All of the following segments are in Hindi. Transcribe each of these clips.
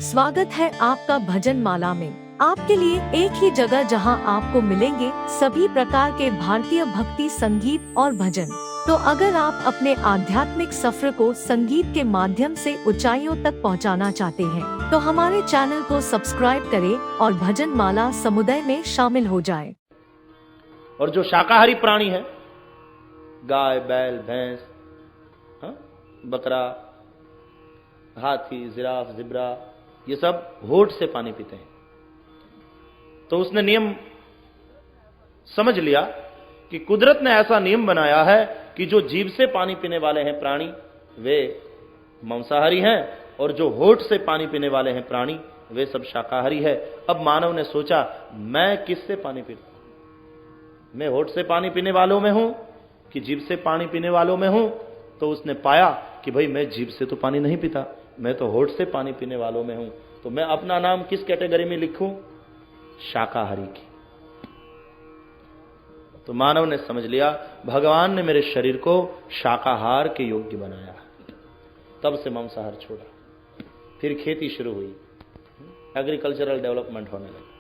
स्वागत है आपका भजन माला में। आपके लिए एक ही जगह जहां आपको मिलेंगे सभी प्रकार के भारतीय भक्ति संगीत और भजन। तो अगर आप अपने आध्यात्मिक सफर को संगीत के माध्यम से ऊंचाइयों तक पहुंचाना चाहते हैं, तो हमारे चैनल को सब्सक्राइब करें और भजन माला समुदाय में शामिल हो जाएं। और जो शाकाहारी प्राणी है, गाय, बैल, भैंस, बकरा, हाथी, जिराफ, जिब्रा, ये सब होठ से पानी पीते हैं। तो उसने नियम समझ लिया कि कुदरत ने ऐसा नियम बनाया है कि जो जीभ से पानी पीने वाले हैं प्राणी वे मांसाहारी हैं, और जो होठ से पानी पीने वाले हैं प्राणी वे सब शाकाहारी है। अब मानव ने सोचा, मैं किससे पानी पीता हूं? मैं होठ से पानी पीने वालों में हूं कि जीभ से पानी पीने वालों में हूं? तो उसने पाया कि भाई मैं जीभ से तो पानी नहीं पीता, मैं तो होठ से पानी पीने वालों में हूं। तो मैं अपना नाम किस कैटेगरी में लिखूं? शाकाहारी की। तो मानव ने समझ लिया, भगवान ने मेरे शरीर को शाकाहार के योग्य बनाया। तब से मांसाहार छोड़ा, फिर खेती शुरू हुई, एग्रीकल्चरल डेवलपमेंट होने लगा।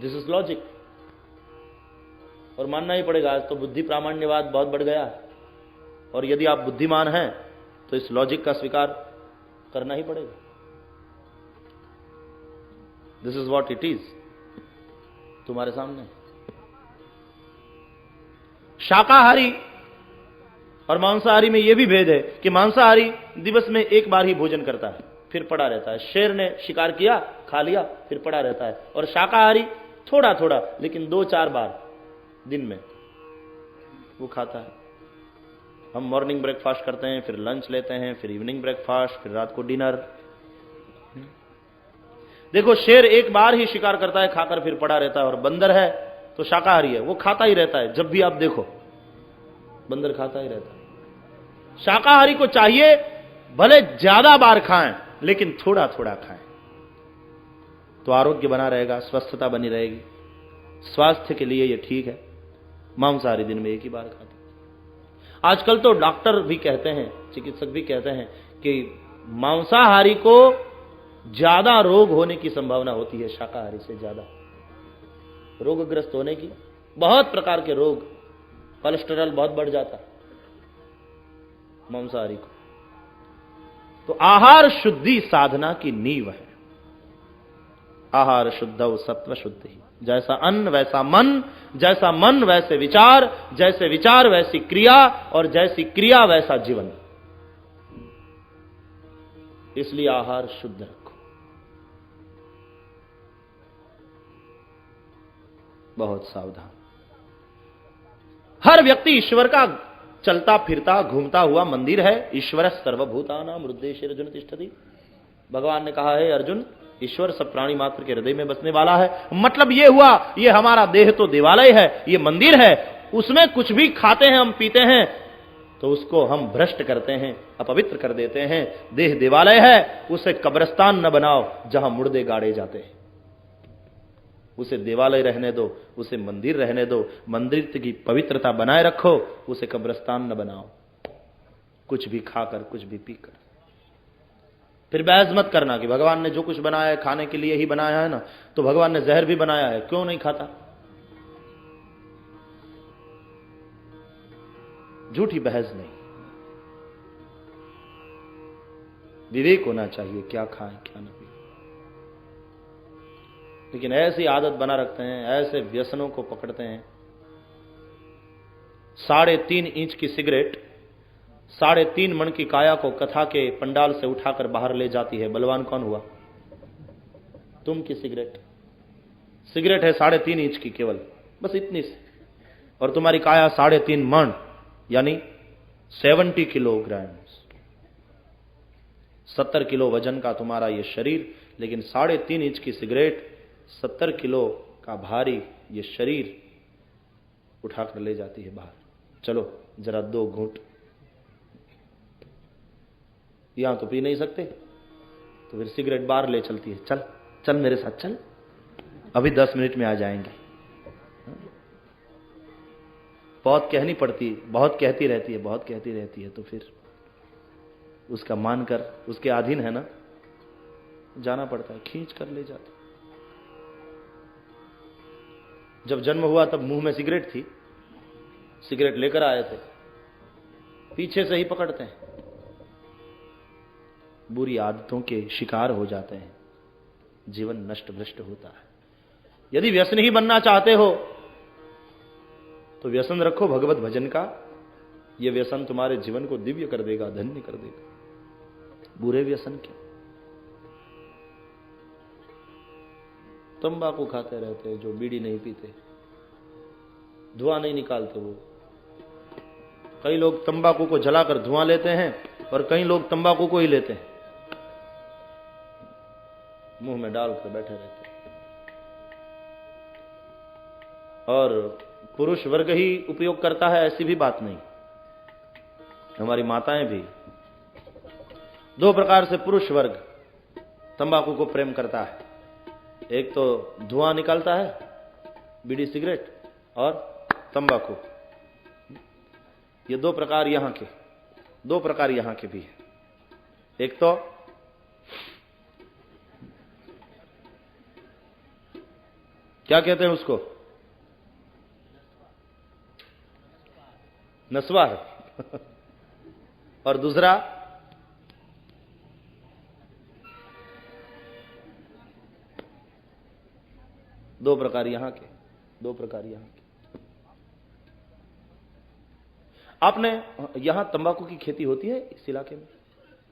This is logic. और मानना ही पड़ेगा, आज तो बुद्धि प्रामाण्यवाद बहुत बढ़ गया है, और यदि आप बुद्धिमान हैं तो इस लॉजिक का स्वीकार करना ही पड़ेगा। This is what it is, तुम्हारे सामने। शाकाहारी और मांसाहारी में यह भी भेद है कि मांसाहारी दिवस में एक बार ही भोजन करता है, फिर पड़ा रहता है। शेर ने शिकार किया, खा लिया, फिर पड़ा रहता है। और शाकाहारी थोड़ा थोड़ा लेकिन 2-4 बार दिन में वो खाता है। हम मॉर्निंग ब्रेकफास्ट करते हैं, फिर लंच लेते हैं, फिर इवनिंग ब्रेकफास्ट, फिर रात को डिनर। देखो, शेर एक बार ही शिकार करता है, खाकर फिर पड़ा रहता है। और बंदर है तो शाकाहारी है, वो खाता ही रहता है। जब भी आप देखो बंदर खाता ही रहता है। शाकाहारी को चाहिए भले ज्यादा बार खाएं लेकिन थोड़ा थोड़ा खाएं, तो आरोग्य बना रहेगा, स्वस्थता बनी रहेगी, स्वास्थ्य के लिए यह ठीक है। मांसाहारी दिन में एक ही बार खाते। आजकल तो डॉक्टर भी कहते हैं, चिकित्सक भी कहते हैं कि मांसाहारी को ज्यादा रोग होने की संभावना होती है शाकाहारी से ज्यादा, रोगग्रस्त होने की। बहुत प्रकार के रोग, कोलेस्टेरॉल बहुत बढ़ जाता मांसाहारी को। तो आहार शुद्धि साधना की नींव है। आहार शुद्धौ सत्व शुद्धि। जैसा अन्न वैसा मन, जैसा मन वैसे विचार, जैसे विचार वैसी क्रिया, और जैसी क्रिया वैसा जीवन। इसलिए आहार शुद्ध रखो। बहुत सावधान। हर व्यक्ति ईश्वर का चलता फिरता घूमता हुआ मंदिर है। ईश्वर सर्वभूतानां हृदयेषु अर्जुन तिष्ठति। भगवान ने कहा है, अर्जुन, ईश्वर सब प्राणी मात्र के हृदय में बसने वाला है। मतलब ये हुआ, ये हमारा देह तो देवालय है, ये मंदिर है। उसमें कुछ भी खाते हैं, हम पीते हैं, तो उसको हम भ्रष्ट करते हैं, अपवित्र कर देते हैं। देह देवालय है, उसे कब्रिस्तान न बनाओ जहां मुर्दे गाड़े जाते हैं। उसे देवालय रहने दो, उसे मंदिर रहने दो। मंदिर की पवित्रता बनाए रखो, उसे कब्रिस्तान न बनाओ, कुछ भी खाकर, कुछ भी पीकर। फिर बहस मत करना कि भगवान ने जो कुछ बनाया है खाने के लिए ही बनाया है ना, तो भगवान ने जहर भी बनाया है, क्यों नहीं खाता? झूठी बहस नहीं। विवेक होना चाहिए, क्या खाएं क्या न पिए। लेकिन ऐसी आदत बना रखते हैं, ऐसे व्यसनों को पकड़ते हैं। 3.5 इंच की सिगरेट 3.5 मन की काया को कथा के पंडाल से उठाकर बाहर ले जाती है। बलवान कौन हुआ? तुम की सिगरेट। सिगरेट है 3.5 इंच की, केवल बस इतनी सी, और तुम्हारी काया 3.5 मन यानी 70 किलोग्राम, 70 किलो वजन का तुम्हारा ये शरीर, लेकिन 3.5 इंच की सिगरेट 70 किलो का भारी ये शरीर उठाकर ले जाती है बाहर। चलो जरा 2 घूंट। यहां तो पी नहीं सकते, तो फिर सिगरेट बाहर ले चलती है। चल चल मेरे साथ चल, अभी 10 मिनट में आ जाएंगे। बहुत कहनी पड़ती, बहुत कहती रहती है, बहुत कहती रहती है। तो फिर उसका मानकर, उसके अधीन है ना, जाना पड़ता है, खींच कर ले जाते। जब जन्म हुआ तब मुंह में सिगरेट थी, सिगरेट लेकर आए थे, पीछे से ही पकड़ते हैं, बुरी आदतों के शिकार हो जाते हैं, जीवन नष्ट भ्रष्ट होता है। यदि व्यसन ही बनना चाहते हो तो व्यसन रखो भगवत भजन का, यह व्यसन तुम्हारे जीवन को दिव्य कर देगा, धन्य कर देगा। बुरे व्यसन के तंबाकू खाते रहते, जो बीड़ी नहीं पीते, धुआं नहीं निकालते, वो कई लोग तंबाकू को जलाकर धुआं लेते हैं और कई लोग तंबाकू को ही लेते हैं, मुंह में डालकर बैठे रहते हैं। और पुरुष वर्ग ही उपयोग करता है ऐसी भी बात नहीं, हमारी माताएं भी। दो प्रकार से पुरुष वर्ग तंबाकू को प्रेम करता है, एक तो धुआं निकालता है, बीड़ी सिगरेट और तंबाकू। ये दो प्रकार यहां के भी है। एक तो क्या कहते हैं उसको, नस्वार और दूसरा दो प्रकार यहां के। आपने यहां तंबाकू की खेती होती है इस इलाके में?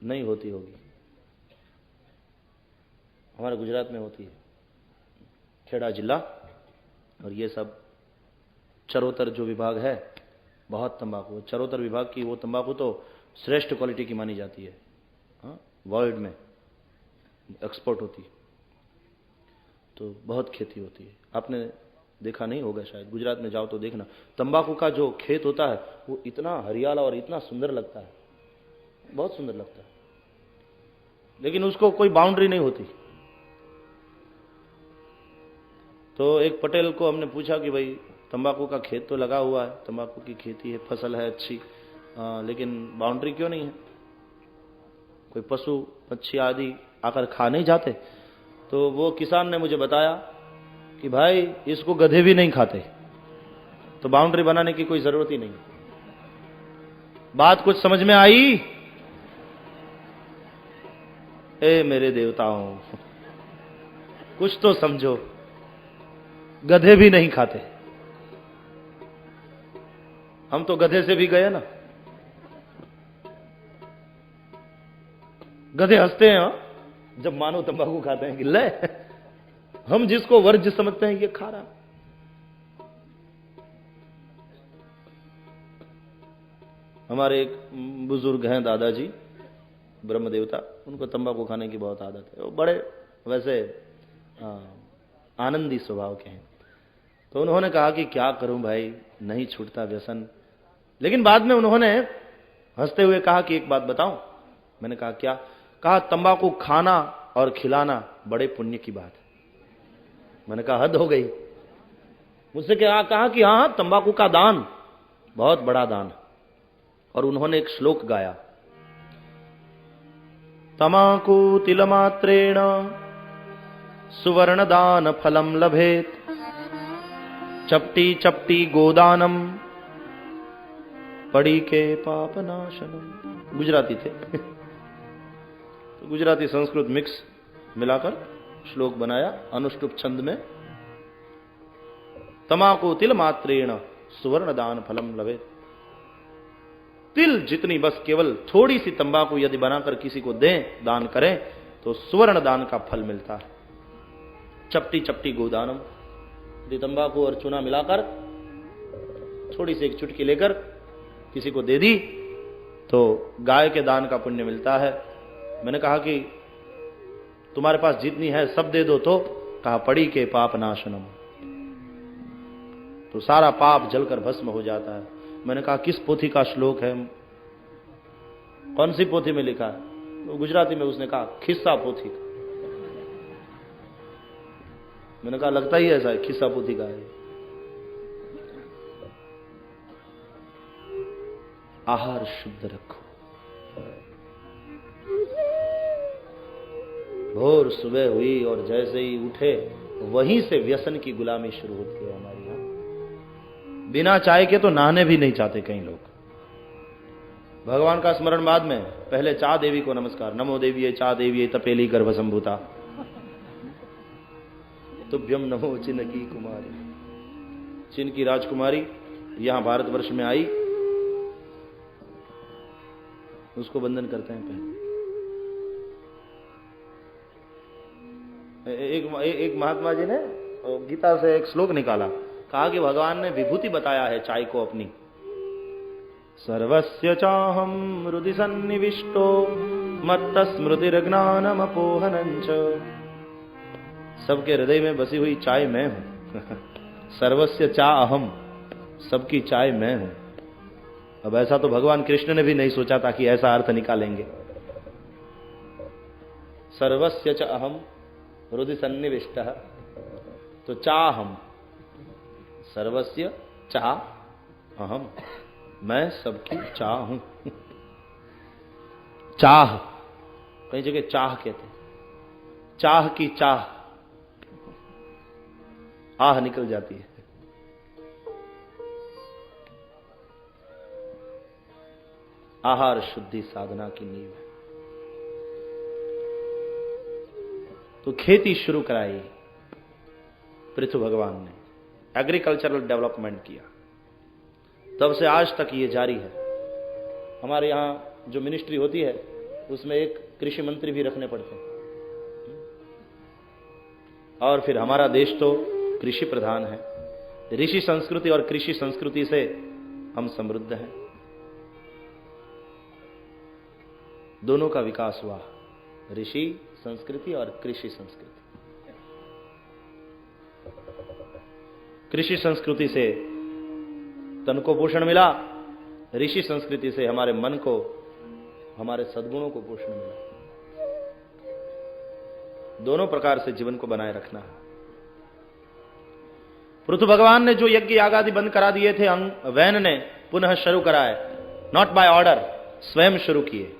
नहीं होती होगी, हमारे गुजरात में होती है, खेड़ा जिला और ये सब चरोतर जो विभाग है, बहुत तंबाकू। चरोतर विभाग की वो तंबाकू तो श्रेष्ठ क्वालिटी की मानी जाती है, वर्ल्ड में एक्सपोर्ट होती है, तो बहुत खेती होती है। आपने देखा नहीं होगा शायद, गुजरात में जाओ तो देखना, तंबाकू का जो खेत होता है वो इतना हरियाला और इतना सुंदर लगता है, बहुत सुंदर लगता है, लेकिन उसको कोई बाउंड्री नहीं होती। तो एक पटेल को हमने पूछा कि भाई तंबाकू का खेत तो लगा हुआ है, तंबाकू की खेती है, फसल है अच्छी, लेकिन बाउंड्री क्यों नहीं है, कोई पशु पक्षी आदि आकर खा नहीं जाते? तो वो किसान ने मुझे बताया कि भाई इसको गधे भी नहीं खाते, तो बाउंड्री बनाने की कोई जरूरत ही नहीं। बात कुछ समझ में आई? ए मेरे देवताओं, कुछ तो समझो, गधे भी नहीं खाते। हम तो गधे से भी गए ना, गधे हंसते हैं जब मानव तंबाकू खाते हैं कि ले, हम जिसको वर्ज्य समझते हैं ये खा रहा। हमारे एक बुजुर्ग हैं दादाजी ब्रह्म देवता, उनको तंबाकू खाने की बहुत आदत है, वो बड़े वैसे आनंदी स्वभाव के हैं। तो उन्होंने कहा कि क्या करूं भाई, नहीं छूटता व्यसन। लेकिन बाद में उन्होंने हंसते हुए कहा कि एक बात बताऊं। मैंने कहा क्या? कहा तंबाकू खाना और खिलाना बड़े पुण्य की बात है। मैंने कहा हद हो गई। मुझसे क्या कहा कि हाँ, तंबाकू का दान बहुत बड़ा दान। और उन्होंने एक श्लोक गाया, तमाकू तिलमात्रेण सुवर्ण दान फलम लभेत, चपटी चपटी गोदानम पड़ी के पाप नाशनम। गुजराती थे तो गुजराती संस्कृत मिक्स मिलाकर श्लोक बनाया अनुष्टुप छंद में, तमाकू तिल मात्रेण सुवर्ण दान फलम लभेत। तिल जितनी, बस केवल थोड़ी सी तंबाकू यदि बनाकर किसी को दें, दान करें, तो सुवर्ण दान का फल मिलता है। चपटी चपटी गोदानम, यदि तंबाकू और चूना मिलाकर थोड़ी सी एक चुटकी लेकर किसी को दे दी तो गाय के दान का पुण्य मिलता है। मैंने कहा कि तुम्हारे पास जितनी है सब दे दो, तो कहा पड़ी के पाप नाशनम, तो सारा पाप जलकर भस्म हो जाता है। मैंने कहा किस पोथी का श्लोक है, कौन सी पोथी में लिखा है? तो गुजराती में उसने कहा खिस्सा पोथी का। मैंने कहा लगता ही ऐसा है, खिस्सा पोथी का है। आहार शुद्ध रखो, भोर सुबह हुई और जैसे ही उठे वहीं से व्यसन की गुलामी शुरू होती है हमारे यहाँ। बिना चाय के तो नहाने भी नहीं चाहते कई लोग। भगवान का स्मरण बाद में, पहले चा देवी को नमस्कार, नमो देवी चा देवी तपेली गर्भ संभूता तुभ्यम नमो चिन की कुमारी। चिन की राजकुमारी यहां भारतवर्ष में आई, उसको वंदन करते हैं पहले। एक महात्मा जी ने गीता से एक श्लोक निकाला, कहा कि भगवान ने विभूति बताया है चाय को अपनी। सर्वस्य चाहम हृदि सन्निविष्टो मत्त स्मृतिर्ज्ञानम अपोहनंच। सबके हृदय में बसी हुई चाय मैं हूं। सर्वस्य चा अहम, सबकी चाय मैं हूं। अब ऐसा तो भगवान कृष्ण ने भी नहीं सोचा था कि ऐसा अर्थ निकालेंगे। सर्वस्य च अहम हृदि सन्निविष्ट, तो चाहम, सर्वस्य चा अहम, मैं सबकी चाह हूं। चाह, कई जगह चाह कहते, चाह की चाह, आह निकल जाती है। आहार शुद्धि साधना की नींव है। तो खेती शुरू कराई पृथु भगवान ने, एग्रीकल्चरल डेवलपमेंट किया, तब से आज तक ये जारी है। हमारे यहाँ जो मिनिस्ट्री होती है उसमें एक कृषि मंत्री भी रखने पड़ते हैं, और फिर हमारा देश तो कृषि प्रधान है। ऋषि संस्कृति और कृषि संस्कृति से हम समृद्ध हैं। दोनों का विकास हुआ, ऋषि संस्कृति और कृषि संस्कृति। कृषि संस्कृति से तन को पोषण मिला, ऋषि संस्कृति से हमारे मन को, हमारे सद्गुणों को पोषण मिला। दोनों प्रकार से जीवन को बनाए रखना है। पृथु भगवान ने जो यज्ञ याग आदि बंद करा दिए थे, वैन ने पुनः शुरू कराए, नॉट बाय ऑर्डर, स्वयं शुरू किए।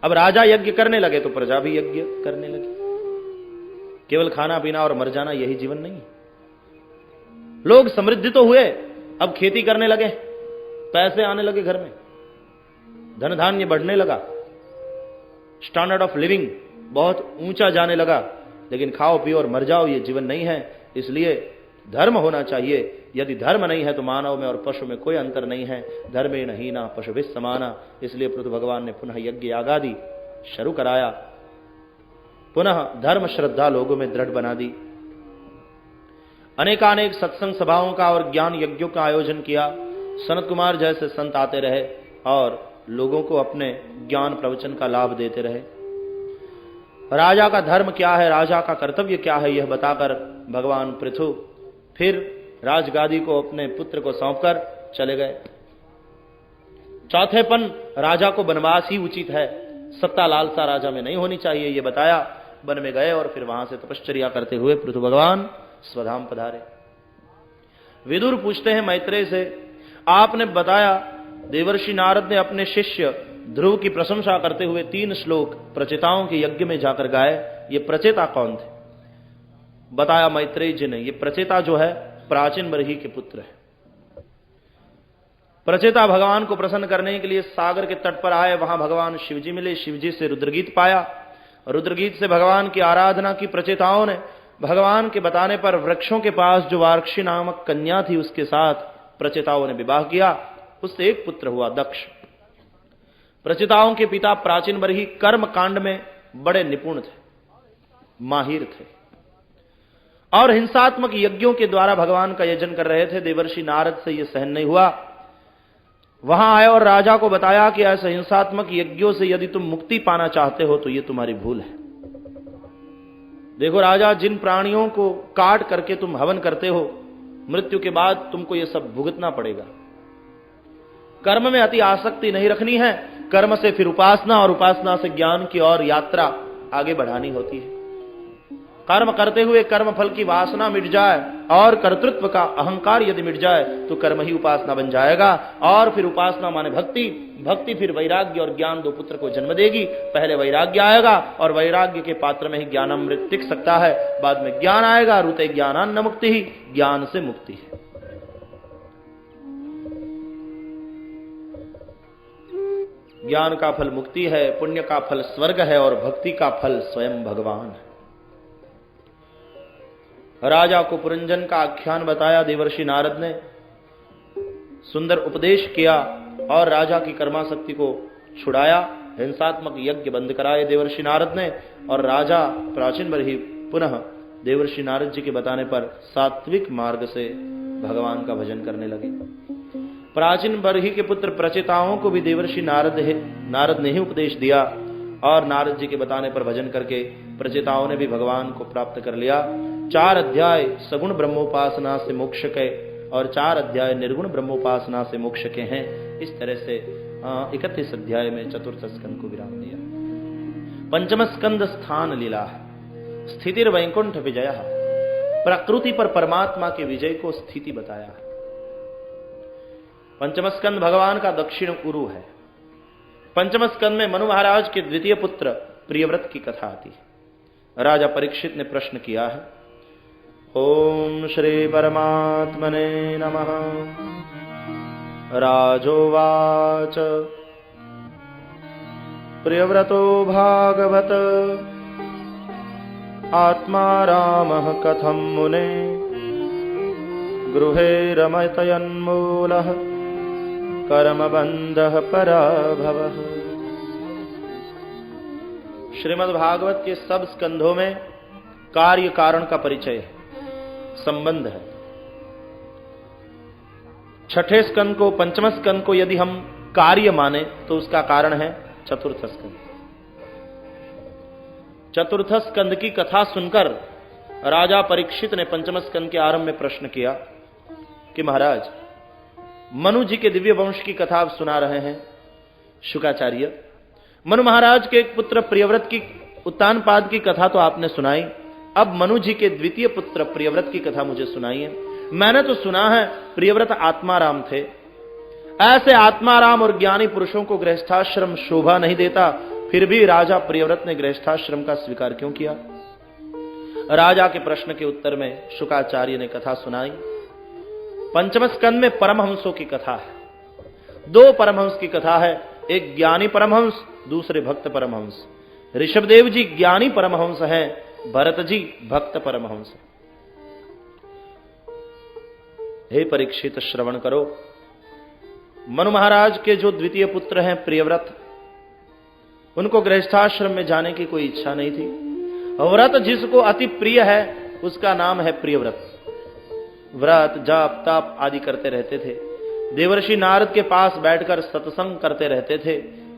अब राजा यज्ञ करने लगे तो प्रजा भी यज्ञ करने लगी। केवल खाना पीना और मर जाना यही जीवन नहीं है। लोग समृद्धि तो हुए, अब खेती करने लगे, पैसे आने लगे घर में, धन धान्य बढ़ने लगा, स्टैंडर्ड ऑफ लिविंग बहुत ऊंचा जाने लगा। लेकिन खाओ पियो और मर जाओ ये जीवन नहीं है। इसलिए धर्म होना चाहिए। यदि धर्म नहीं है तो मानव में और पशु में कोई अंतर नहीं है। धर्मेण हीना पशुभिः समाना। इसलिए पृथु भगवान ने पुनः यज्ञ यागादि शुरू कराया, पुनः धर्म श्रद्धा लोगों में दृढ़ बना दी। अनेकानेक सत्संग सभाओं का और ज्ञान यज्ञों का आयोजन किया। सनत कुमार जैसे संत आते रहे और लोगों को अपने ज्ञान प्रवचन का लाभ देते रहे। राजा का धर्म क्या है, राजा का कर्तव्य क्या है, यह बताकर भगवान पृथु फिर राजगादी को अपने पुत्र को सौंपकर चले गए। चौथेपन राजा को वनवास ही उचित है, सत्ता लालसा राजा में नहीं होनी चाहिए, यह बताया। वन में गए और फिर वहां से तपश्चर्या करते हुए पृथु भगवान स्वधाम पधारे। विदुर पूछते हैं मैत्रेय से, आपने बताया देवर्षि नारद ने अपने शिष्य ध्रुव की प्रशंसा करते हुए 3 श्लोक प्रचेताओं के यज्ञ में जाकर गाए। ये प्रचेता कौन थे? बताया मैत्रेय जी ने, ये प्रचेता जो है प्राचीन बरही के पुत्र है। प्रचेता भगवान को प्रसन्न करने के लिए सागर के तट पर आए, वहां भगवान शिवजी मिले, शिवजी से रुद्रगीत पाया, रुद्रगीत से भगवान की आराधना की प्रचेताओं ने। भगवान के बताने पर वृक्षों के पास जो वार्क्षी नामक कन्या थी उसके साथ प्रचेताओं ने विवाह किया, उससे एक पुत्र हुआ दक्ष। प्रचेताओं के पिता प्राचीन बरही कर्म कांड में बड़े निपुण थे, माहिर थे, और हिंसात्मक यज्ञों के द्वारा भगवान का यजन कर रहे थे। देवर्षि नारद से यह सहन नहीं हुआ, वहां आए और राजा को बताया कि ऐसे हिंसात्मक यज्ञों से यदि तुम मुक्ति पाना चाहते हो तो यह तुम्हारी भूल है। देखो राजा, जिन प्राणियों को काट करके तुम हवन करते हो, मृत्यु के बाद तुमको यह सब भुगतना पड़ेगा। कर्म में अति आसक्ति नहीं रखनी है, कर्म से फिर उपासना और उपासना से ज्ञान की और यात्रा आगे बढ़ानी होती है। कर्म करते हुए कर्म फल की वासना मिट जाए और कर्तृत्व का अहंकार यदि मिट जाए तो कर्म ही उपासना बन जाएगा। और फिर उपासना माने भक्ति, भक्ति फिर वैराग्य और ज्ञान, दो पुत्र को जन्म देगी। पहले वैराग्य आएगा और वैराग्य के पात्र में ही ज्ञानामृत टिक सकता है, बाद में ज्ञान आएगा। रुते ज्ञानान्न मुक्ति ही, ज्ञान से मुक्ति है। ज्ञान का फल मुक्ति है, पुण्य का फल स्वर्ग है और भक्ति का फल स्वयं भगवान है। राजा को पुरंजन का आख्यान बताया देवर्षि नारद ने, सुंदर उपदेश किया और राजा की कर्माशक्ति को छुड़ाया। हिंसात्मक यज्ञ बंद कराए देवर्षि नारद ने और राजा प्राचीन बरही पुनः देवर्षि नारद जी के बताने पर सात्विक मार्ग से भगवान का भजन करने लगे। प्राचीन बरही के पुत्र प्रचेताओं को भी देवर्षि नारद ने ही उपदेश दिया और नारद जी के बताने पर भजन करके प्रचेताओं ने भी भगवान को प्राप्त कर लिया। 4 अध्याय सगुण ब्रह्मोपासना से मोक्ष के और 4 अध्याय निर्गुण ब्रह्मोपासना से मोक्ष के हैं। इस तरह से 31 अध्याय में चतुर्थ स्कंद को विराम दिया। पंचम स्कंद स्थान लीला, स्थितिर वैकुंठ विजय, प्रकृति पर परमात्मा के विजय को स्थिति बताया। पंचम स्कंद भगवान का दक्षिण उरु है। पंचम स्कंद में मनु महाराज के द्वितीय पुत्र प्रियव्रत की कथा आती है। राजा परीक्षित ने प्रश्न किया है, ओम श्री परमात्मने नमः। राजोवाच प्रियव्रतो भागवत आत्मा रामः कथं मुने गृहे रमतयन्मूलः कर्मबन्धः पराभवः। श्रीमद् भागवत के सब स्कंधों में कार्य कारण का परिचय है, संबंध है। छठे स्कंद को, पंचम स्कंद को यदि हम कार्य माने तो उसका कारण है चतुर्थ स्कंद। चतुर्थ स्कंद की कथा सुनकर राजा परीक्षित ने पंचम स्कंद के आरंभ में प्रश्न किया कि महाराज, मनु जी के दिव्य वंश की कथा आप सुना रहे हैं। शुकाचार्य, मनु महाराज के एक पुत्र प्रियव्रत की उत्तानपाद की कथा तो आपने सुनाई, अब मनु जी के द्वितीय पुत्र प्रियव्रत की कथा मुझे सुनाइए। मैंने तो सुना है प्रियव्रत आत्माराम थे। ऐसे आत्माराम और ज्ञानी पुरुषों को गृहस्थाश्रम शोभा नहीं देता, फिर भी राजा प्रियव्रत ने गृहस्थाश्रम का स्वीकार क्यों किया? राजा के प्रश्न के उत्तर में शुकाचार्य ने कथा सुनाई। पंचम स्कंद में परमहंसों की कथा है। 2 परमहंस की कथा है, एक ज्ञानी परमहंस, दूसरे भक्त परमहंस। ऋषभदेव जी ज्ञानी परमहंस हैं, भरत जी भक्त परमहंस। हे परीक्षित, श्रवण करो। मनु महाराज के जो द्वितीय पुत्र हैं प्रियव्रत, उनको गृहस्थाश्रम में जाने की कोई इच्छा नहीं थी। व्रत जिसको अति प्रिय है उसका नाम है प्रियव्रत। व्रत जाप ताप आदि करते रहते थे। देवर्षि नारद के पास बैठकर सत्संग करते रहते थे।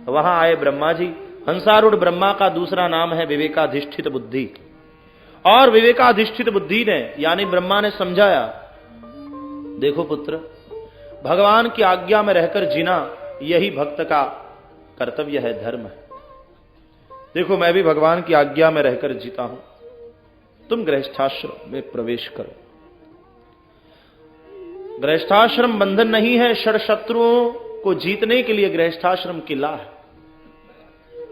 वहां आए ब्रह्मा जी। हंसारूढ़ ब्रह्मा का दूसरा नाम है विवेकाधिष्ठित बुद्धि। और विवेकाधिष्ठित बुद्धि ने यानी ब्रह्मा ने समझाया, देखो पुत्र, भगवान की आज्ञा में रहकर जीना यही भक्त का कर्तव्य है, धर्म है। देखो, मैं भी भगवान की आज्ञा में रहकर जीता हूं, तुम गृहस्थाश्रम में प्रवेश करो। गृहस्थाश्रम बंधन नहीं है, षड शत्रुओं को जीतने के लिए गृहस्थाश्रम किला है।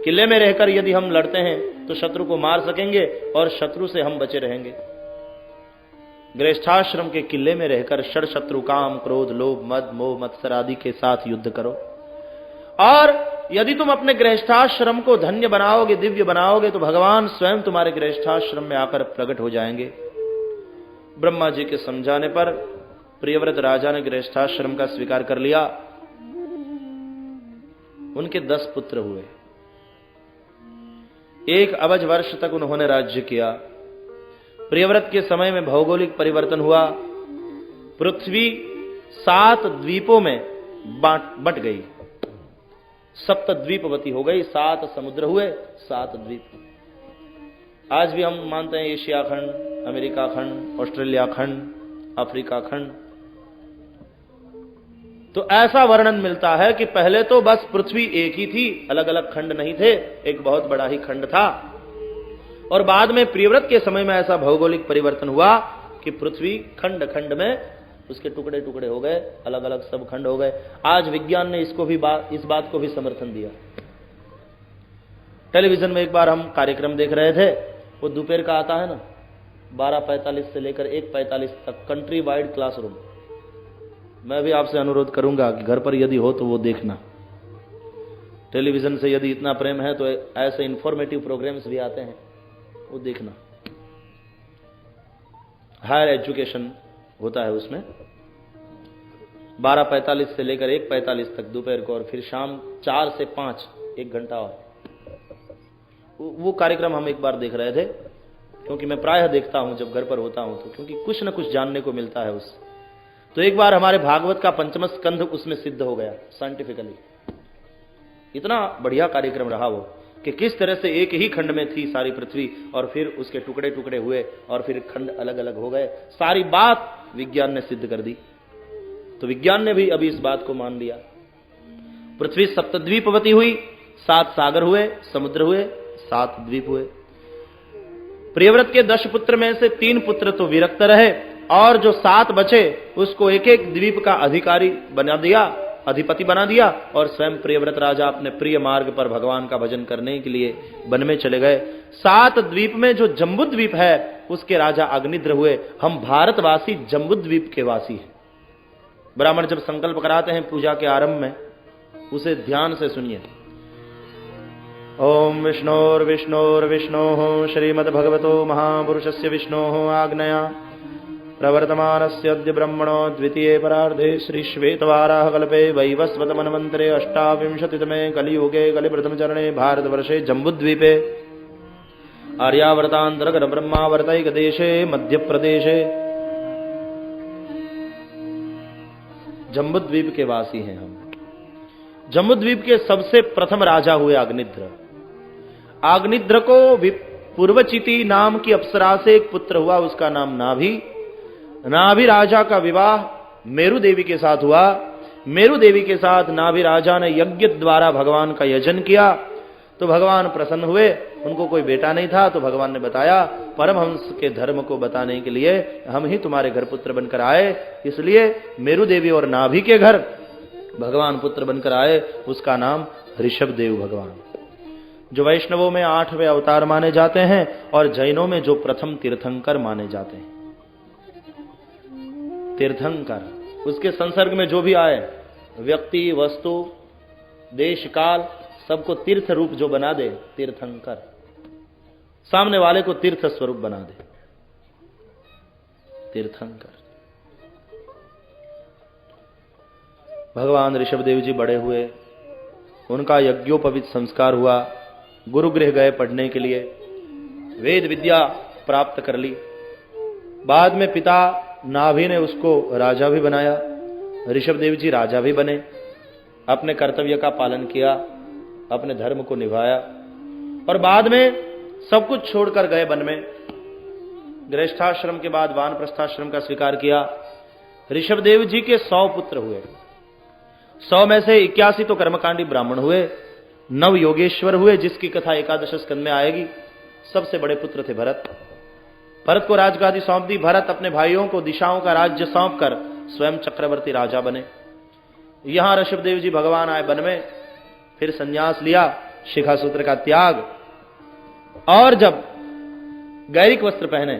किले में रहकर यदि हम लड़ते हैं तो शत्रु को मार सकेंगे और शत्रु से हम बचे रहेंगे। गृहस्थाश्रम के किले में रहकर षड शत्रु काम क्रोध लोभ मद मोह मत्सर आदि के साथ युद्ध करो। और यदि तुम अपने गृहस्थाश्रम को धन्य बनाओगे, दिव्य बनाओगे, तो भगवान स्वयं तुम्हारे गृहस्थाश्रम में आकर प्रकट हो जाएंगे। ब्रह्मा जी के समझाने पर प्रियव्रत राजा ने गृहस्थाश्रम का स्वीकार कर लिया। उनके 10 पुत्र हुए। 1 अबज वर्ष तक उन्होंने राज्य किया। प्रियव्रत के समय में भौगोलिक परिवर्तन हुआ। पृथ्वी 7 द्वीपों में बट गई, सप्तद्वीपवती हो गई। 7 समुद्र हुए, 7 द्वीप। आज भी हम मानते हैं एशिया खंड, अमेरिका खंड, ऑस्ट्रेलिया खंड, अफ्रीका खंड। तो ऐसा वर्णन मिलता है कि पहले तो बस पृथ्वी एक ही थी, अलग अलग खंड नहीं थे, एक बहुत बड़ा ही खंड था। और बाद में प्रियव्रत के समय में ऐसा भौगोलिक परिवर्तन हुआ कि पृथ्वी खंड खंड में उसके टुकड़े टुकड़े हो गए, अलग अलग सब खंड हो गए। आज विज्ञान ने इस बात को भी समर्थन दिया। टेलीविजन में एक बार हम कार्यक्रम देख रहे थे, वो दोपहर का आता है ना, 12:45 से लेकर 1:45 तक, कंट्री वाइड क्लासरूम। मैं भी आपसे अनुरोध करूंगा कि घर पर यदि हो तो वो देखना। टेलीविजन से यदि इतना प्रेम है तो ऐसे इंफॉर्मेटिव प्रोग्राम्स भी आते हैं, वो देखना। हायर एजुकेशन होता है उसमें, 12:45 से लेकर 1:45 तक दोपहर को, और फिर शाम 4 से 5 1 घंटा और। वो कार्यक्रम हम एक बार देख रहे थे, क्योंकि मैं प्रायः देखता हूं जब घर पर होता हूं तो, क्योंकि कुछ न कुछ जानने को मिलता है उससे। तो एक बार हमारे भागवत का 5वां स्कंध उसमें सिद्ध हो गया साइंटिफिकली। इतना बढ़िया कार्यक्रम रहा वो, कि किस तरह से एक ही खंड में थी सारी पृथ्वी, और फिर उसके टुकड़े टुकड़े हुए, और फिर खंड अलग अलग हो गए। सारी बात विज्ञान ने सिद्ध कर दी। तो विज्ञान ने भी अभी इस बात को मान लिया। पृथ्वी सप्तद्वीपवती हुई, 7 सागर हुए, समुद्र हुए, 7 द्वीप हुए। प्रियव्रत के 10 पुत्र में से 3 पुत्र तो विरक्त रहे, और जो 7 बचे उसको एक एक द्वीप का अधिकारी बना दिया, अधिपति बना दिया, और स्वयं प्रियव्रत राजा अपने प्रिय मार्ग पर भगवान का भजन करने के लिए वन में चले गए। 7 द्वीप में जो जम्बूद्वीप है उसके राजा अग्निद्र हुए। हम भारतवासी जम्बूद्वीप के वासी हैं। ब्राह्मण जब संकल्प कराते हैं पूजा के आरंभ में, उसे ध्यान से सुनिए। ओम विष्णोर्विष्णोर्विष्णोः श्रीमद्भगवतो महापुरुषस्य विष्णोः आज्ञया प्रवर्तमानस्य अद्य ब्रह्मणो द्वितीये परार्धे श्रीश्वेतवाराह कल्पे वैवस्वत मन्वन्तरे 28तमे कलियुगे कलिप्रथम चरणे भारतवर्षे जम्बूद्वीपे आर्यावर्तान्तर्गत ब्रह्मावर्तैकदेशे मध्यप्रदेशे जम्बूद्वीप के वासी हैं हम। जम्बूद्वीप के सबसे प्रथम राजा हुए अग्निद्र। अग्निद्र को पूर्वचिति नाम की अप्सरा से एक पुत्र हुआ, उसका नाम नाभि। नाभि राजा का विवाह मेरु देवी के साथ हुआ। मेरु देवी के साथ नाभि राजा ने यज्ञ द्वारा भगवान का यजन किया, तो भगवान प्रसन्न हुए। उनको कोई बेटा नहीं था, तो भगवान ने बताया, परमहंस के धर्म को बताने के लिए हम ही तुम्हारे घर पुत्र बनकर आए। इसलिए मेरु देवी और नाभि के घर भगवान पुत्र बनकर आए। उसका नाम ऋषभदेव भगवान, जो वैष्णवों में 8वें अवतार माने जाते हैं, और जैनों में जो प्रथम तीर्थंकर माने जाते हैं। तीर्थंकर, उसके संसर्ग में जो भी आए, व्यक्ति, वस्तु, देश, काल, सबको तीर्थ रूप जो बना दे, तीर्थंकर। सामने वाले को तीर्थ स्वरूप बना दे, तीर्थंकर। भगवान ऋषभदेव जी बड़े हुए, उनका यज्ञोपवीत संस्कार हुआ, गुरुगृह गए पढ़ने के लिए, वेद विद्या प्राप्त कर ली। बाद में पिता नाभि ने उसको राजा भी बनाया। ऋषभदेव जी राजा भी बने, अपने कर्तव्य का पालन किया, अपने धर्म को निभाया, और बाद में सब कुछ छोड़कर गए वन में। गृहस्थाश्रम के बाद वानप्रस्थाश्रम का स्वीकार किया। ऋषभदेव जी के 100 पुत्र हुए। 100 में से 81 तो कर्मकांडी ब्राह्मण हुए, 9 योगेश्वर हुए, जिसकी कथा 11 स्कंद में आएगी। सबसे बड़े पुत्र थे भरत। भरत को राजगादी सौंप दी। भरत अपने भाइयों को दिशाओं का राज्य सौंप कर स्वयं चक्रवर्ती राजा बने। यहां ऋषभदेव जी भगवान आए वन में, फिर संन्यास लिया, शिखासूत्र का त्याग, और जब गैरिक वस्त्र पहने,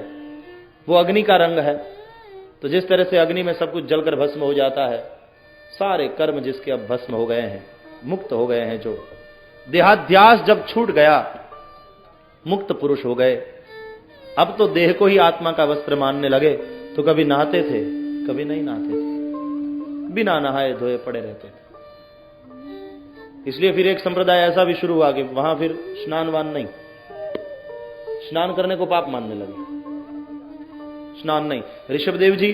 वो अग्नि का रंग है, तो जिस तरह से अग्नि में सब कुछ जलकर भस्म हो जाता है, सारे कर्म जिसके अब भस्म हो गए हैं, मुक्त हो गए हैं, जो देहाध्यास जब छूट गया, मुक्त पुरुष हो गए। अब तो देह को ही आत्मा का वस्त्र मानने लगे। तो कभी नहाते थे, कभी नहीं नहाते थे, बिना नहाए धोए पड़े रहते थे। इसलिए फिर एक संप्रदाय ऐसा भी शुरू हुआ कि वहां फिर स्नान वान नहीं, स्नान करने को पाप मानने लगे, स्नान नहीं। ऋषभदेव जी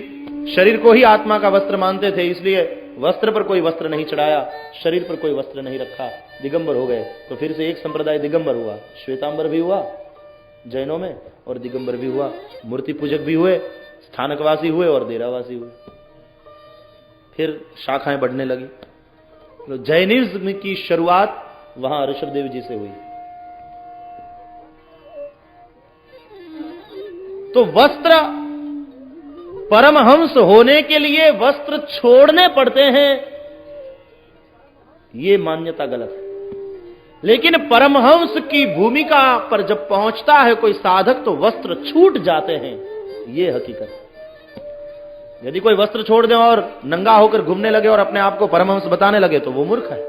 शरीर को ही आत्मा का वस्त्र मानते थे, इसलिए वस्त्र पर कोई वस्त्र नहीं चढ़ाया, शरीर पर कोई वस्त्र नहीं रखा, दिगंबर हो गए। तो फिर से एक संप्रदाय दिगंबर हुआ, श्वेतांबर भी हुआ जैनों में, और दिगंबर भी हुआ, मूर्ति पूजक भी हुए, स्थानकवासी हुए और देरावासी हुए। फिर शाखाएं बढ़ने लगी। तो जैनिज्म की शुरुआत वहां ऋषभदेव जी से हुई। तो वस्त्र, परमहंस होने के लिए वस्त्र छोड़ने पड़ते हैं, ये मान्यता गलत है। लेकिन परमहंस की भूमिका पर जब पहुंचता है कोई साधक तो वस्त्र छूट जाते हैं, ये हकीकत है। यदि कोई वस्त्र छोड़ दे और नंगा होकर घूमने लगे और अपने आप को परमहंस बताने लगे तो वो मूर्ख है।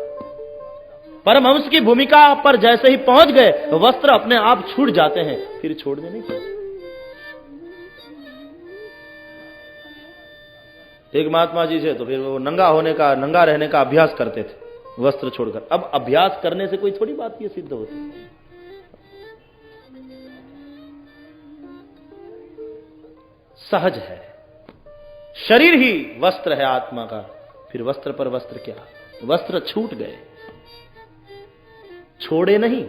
परमहंस की भूमिका पर जैसे ही पहुंच गए तो वस्त्र अपने आप छूट जाते हैं, फिर छोड़ने नहीं पड़ते। एक महात्मा जी से तो फिर वो नंगा रहने का अभ्यास करते थे वस्त्र छोड़कर। अब अभ्यास करने से कोई थोड़ी बात ये सिद्ध होती। सहज है, शरीर ही वस्त्र है आत्मा का, फिर वस्त्र पर वस्त्र क्या, वस्त्र छूट गए, छोड़े नहीं,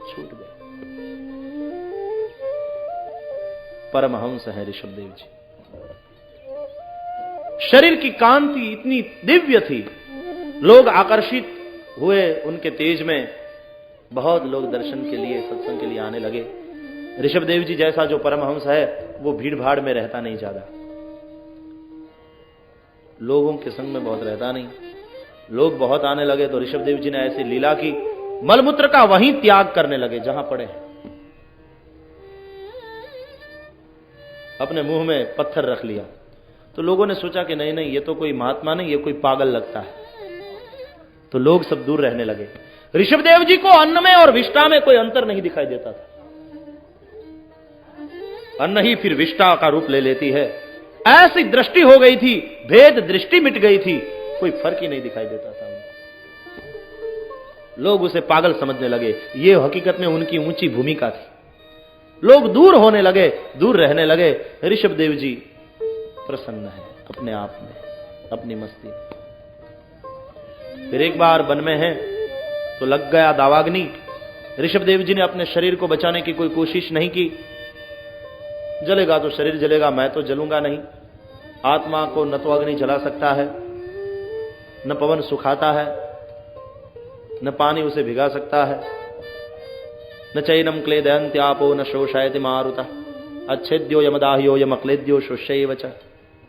छूट गए। परमहंस है ऋषभदेव जी। शरीर की कांति इतनी दिव्य थी, लोग आकर्षित हुए उनके तेज में, बहुत लोग दर्शन के लिए, सत्संग के लिए आने लगे। ऋषभदेव जी जैसा जो परमहंस है वो भीड़ भाड़ में रहता नहीं, ज्यादा लोगों के संग में बहुत रहता नहीं। लोग बहुत आने लगे तो ऋषभदेव जी ने ऐसी लीला की, मलमूत्र का वहीं त्याग करने लगे जहां पड़े, अपने मुंह में पत्थर रख लिया। तो लोगों ने सोचा कि नहीं नहीं, ये तो कोई महात्मा नहीं, ये कोई पागल लगता है। तो लोग सब दूर रहने लगे। ऋषभदेव जी को अन्न में और विष्ठा में कोई अंतर नहीं दिखाई देता था। अन्न ही फिर विष्ठा का रूप ले लेती है, ऐसी दृष्टि हो गई थी, भेद दृष्टि मिट गई थी, कोई फर्क ही नहीं दिखाई देता था। लोग उसे पागल समझने लगे। ये हकीकत में उनकी ऊंची भूमिका थी। लोग दूर होने लगे, दूर रहने लगे। ऋषभदेव जी प्रसन्न है अपने आप में, अपनी मस्ती में। फिर एक बार वन में है तो लग गया दावाग्नि। ऋषभदेव जी ने अपने शरीर को बचाने की कोई कोशिश नहीं की। जलेगा तो शरीर जलेगा, मैं तो जलूंगा नहीं। आत्मा को न तो अग्नि जला सकता है, न पवन सुखाता है, न पानी उसे भिगा सकता है, न चैनम क्लेदयन्त्यापो न शोषयति मारुतः अच्छेद्यो यमदाह्यो यमक्लेद्यो शोष्यैव च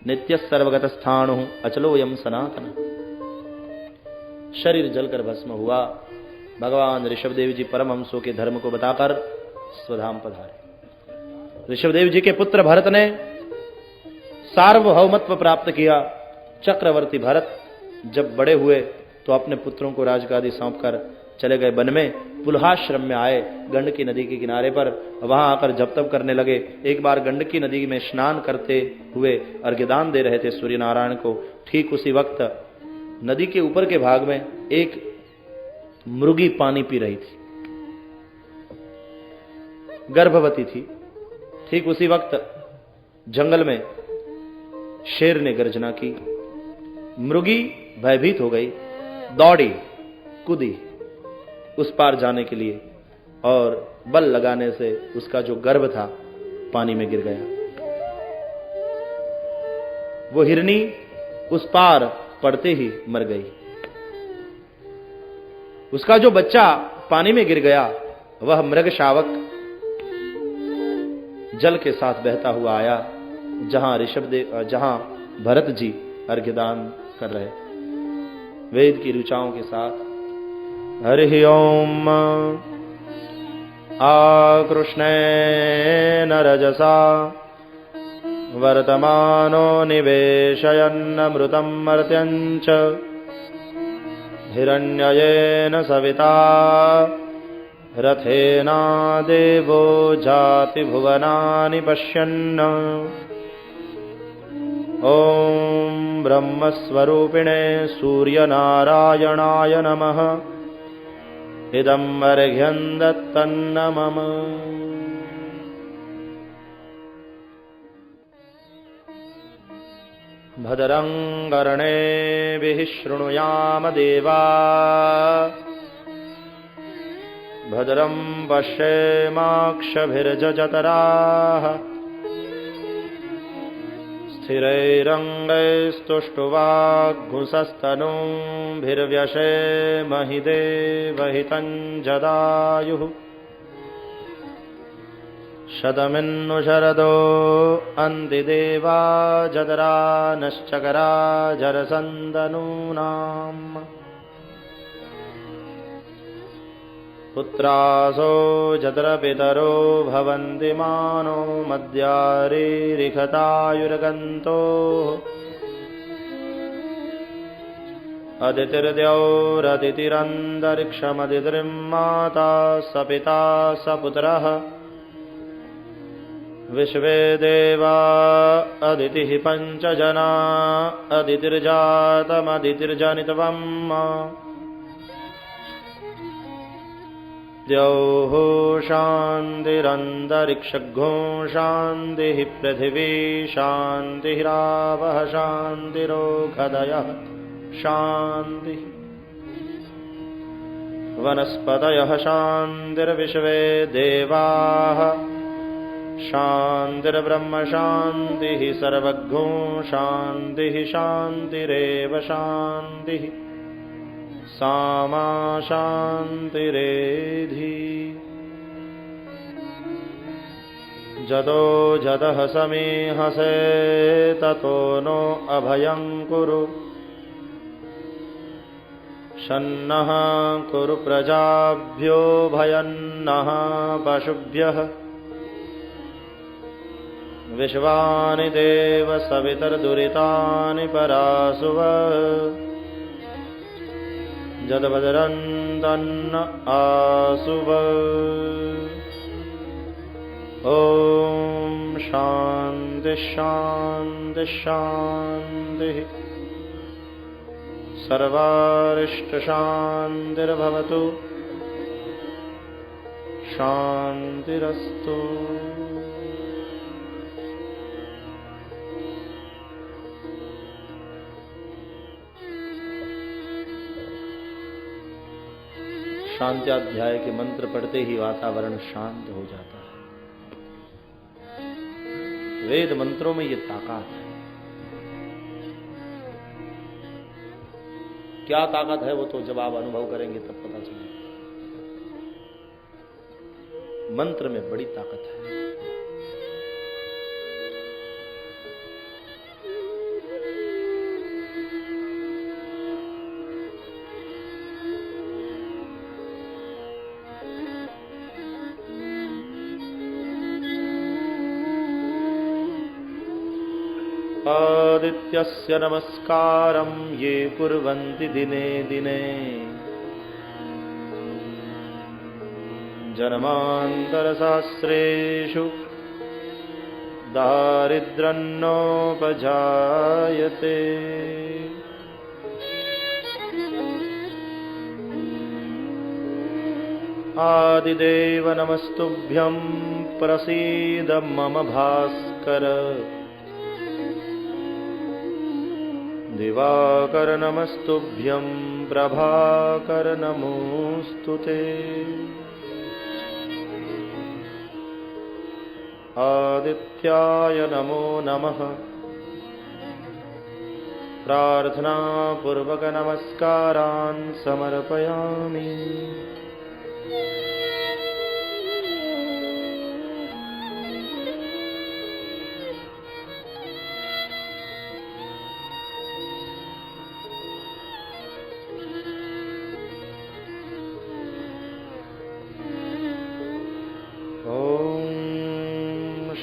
नित्यः सर्वगतस्थाणुः अचलोऽयं सनातन। शरीर जलकर भस्म हुआ। भगवान ऋषभदेव जी परमहंसों के धर्म को बताकर स्वधाम पधारे। ऋषभदेव जी के पुत्र भरत ने सार्वभौमत्व प्राप्त किया। चक्रवर्ती भरत जब बड़े हुए तो अपने पुत्रों को राजगादी सौंपकर चले गए वन में। पुलहाश्रम में आए, गंडकी नदी के किनारे पर, वहां आकर जप तप करने लगे। एक बार गंडकी नदी में स्नान करते हुए अर्घ्यदान दे रहे थे सूर्य नारायण को। ठीक उसी वक्त नदी के ऊपर के भाग में एक मृगी पानी पी रही थी, गर्भवती थी। ठीक उसी वक्त जंगल में शेर ने गर्जना की। मृगी भयभीत हो गई, दौड़ी, कूदी उस पार जाने के लिए, और बल लगाने से उसका जो गर्भ था पानी में गिर गया। वो हिरनी उस पार पड़ते ही मर गई। उसका जो बच्चा पानी में गिर गया, वह मृग शावक जल के साथ बहता हुआ आया जहां भरत जी अर्घ्यदान कर रहे, वेद की ऋचाओं के साथ। हरि ओम आकृष्णेन रजसा वर्तमानो निवेशयन्नमृतं मर्त्यञ्च हिरण्ययेन सविता रथेना देवो जाति भुवनानि पश्यन्। ओम ब्रह्मस्वरूपिणे सूर्यनारायणाय नमः। इदं अर्घ्यं दत्तन्न मम। भद्रं कर्णेभिः शृणुयाम देवा, भद्रं पश्येमाक्षभिर्यजत्राः। स्थिरैरङ्गैस्तुष्टुवाग्घुसस्तनूभिर्व्यशेमहि देवहितं जदायुः। शतमिन्नु शरदो अन्तिदेवा जदरा नश्चकरा जरसन्दनूनाम् पुत्रासो जतरपितरो भवन्ति मानो मद्यारीरिखतायुर्गन्तो अदितिर्द्यौरदितिरन्तरिक्षमदितिर्माता स पिता स पुत्रः विश्वे देवा अदितिः पञ्चजना अदितिर्जातमदितिर्जनितवम् द्यौः शान्तिरन्तरिक्षघो शान्तिः पृथिवी शान्तिरावः शान्तिरोषधयः शान्तिः वनस्पतयः शान्तिर्विश्वे देवाः शान्तिर्ब्रह्म शान्तिः सर्वज्ञो शान्तिः शान्तिरेव शान्तिः सामा शान्तिरेधि जतो जतः समीहसे ततो नो अभयं कुरु शन्नः कुरु प्रजाभ्यो भयन्नः पशुभ्यः विश्वानि देव सवितर्दुरितानि परासुव जदभद्रन्तन्न आसुव ॐ शान्ति शान्ति शान्तिः सर्वारिष्टशान्तिर्भवतु शान्तिरस्तु। शांत्याध्याय के मंत्र पढ़ते ही वातावरण शांत हो जाता है। वेद मंत्रों में ये ताकत है। क्या ताकत है वो तो जब आप अनुभव करेंगे तब पता चलेगा। मंत्र में बड़ी ताकत है। आदित्यस्य नमस्कारं ये कुर्वन्ति दिने दिने जन्मान्तरसहस्रेषु दारिद्र्यन्नोपजायते आदिदेव नमस्तुभ्यं प्रसीद मम भास्कर दिवाकर नमस्तुभ्यं प्रभाकर नमोस्तुते आदित्याय नमो नमः प्रार्थना पूर्वक नमस्कारान् समर्पयामि।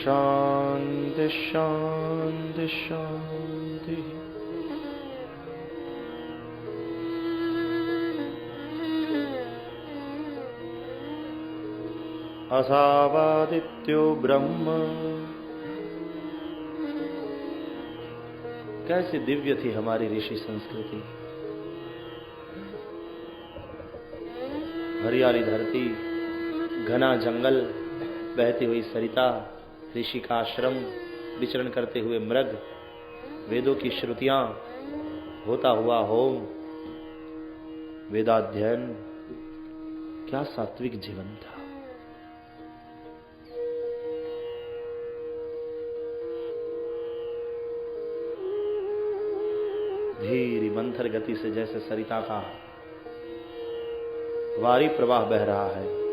शांति शांति शांति। असावादित्यो ब्रह्म। कैसी दिव्य थी हमारी ऋषि संस्कृति। हरियाली धरती, घना जंगल, बहती हुई सरिता, ऋषि का आश्रम, विचरण करते हुए मृग, वेदों की श्रुतियां, होता हुआ होम, वेदाध्ययन, क्या सात्विक जीवन था। धीरे मंथर गति से जैसे सरिता का वारी प्रवाह बह रहा है,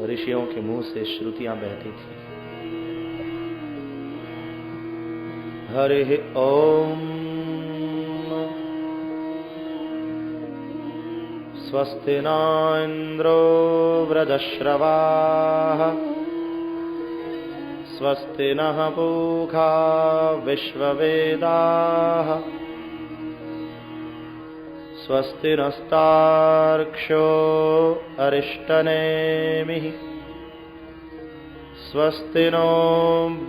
ऋषियों के मुंह से श्रुतियां बहती थी। हरि ओम। स्वस्ति न इंद्रो वृद्धश्रवाः स्वस्ति नः पूषा विश्ववेदाः स्वस्ति नस्तार्क्ष्यो अरिष्टनेमिः स्वस्ति नो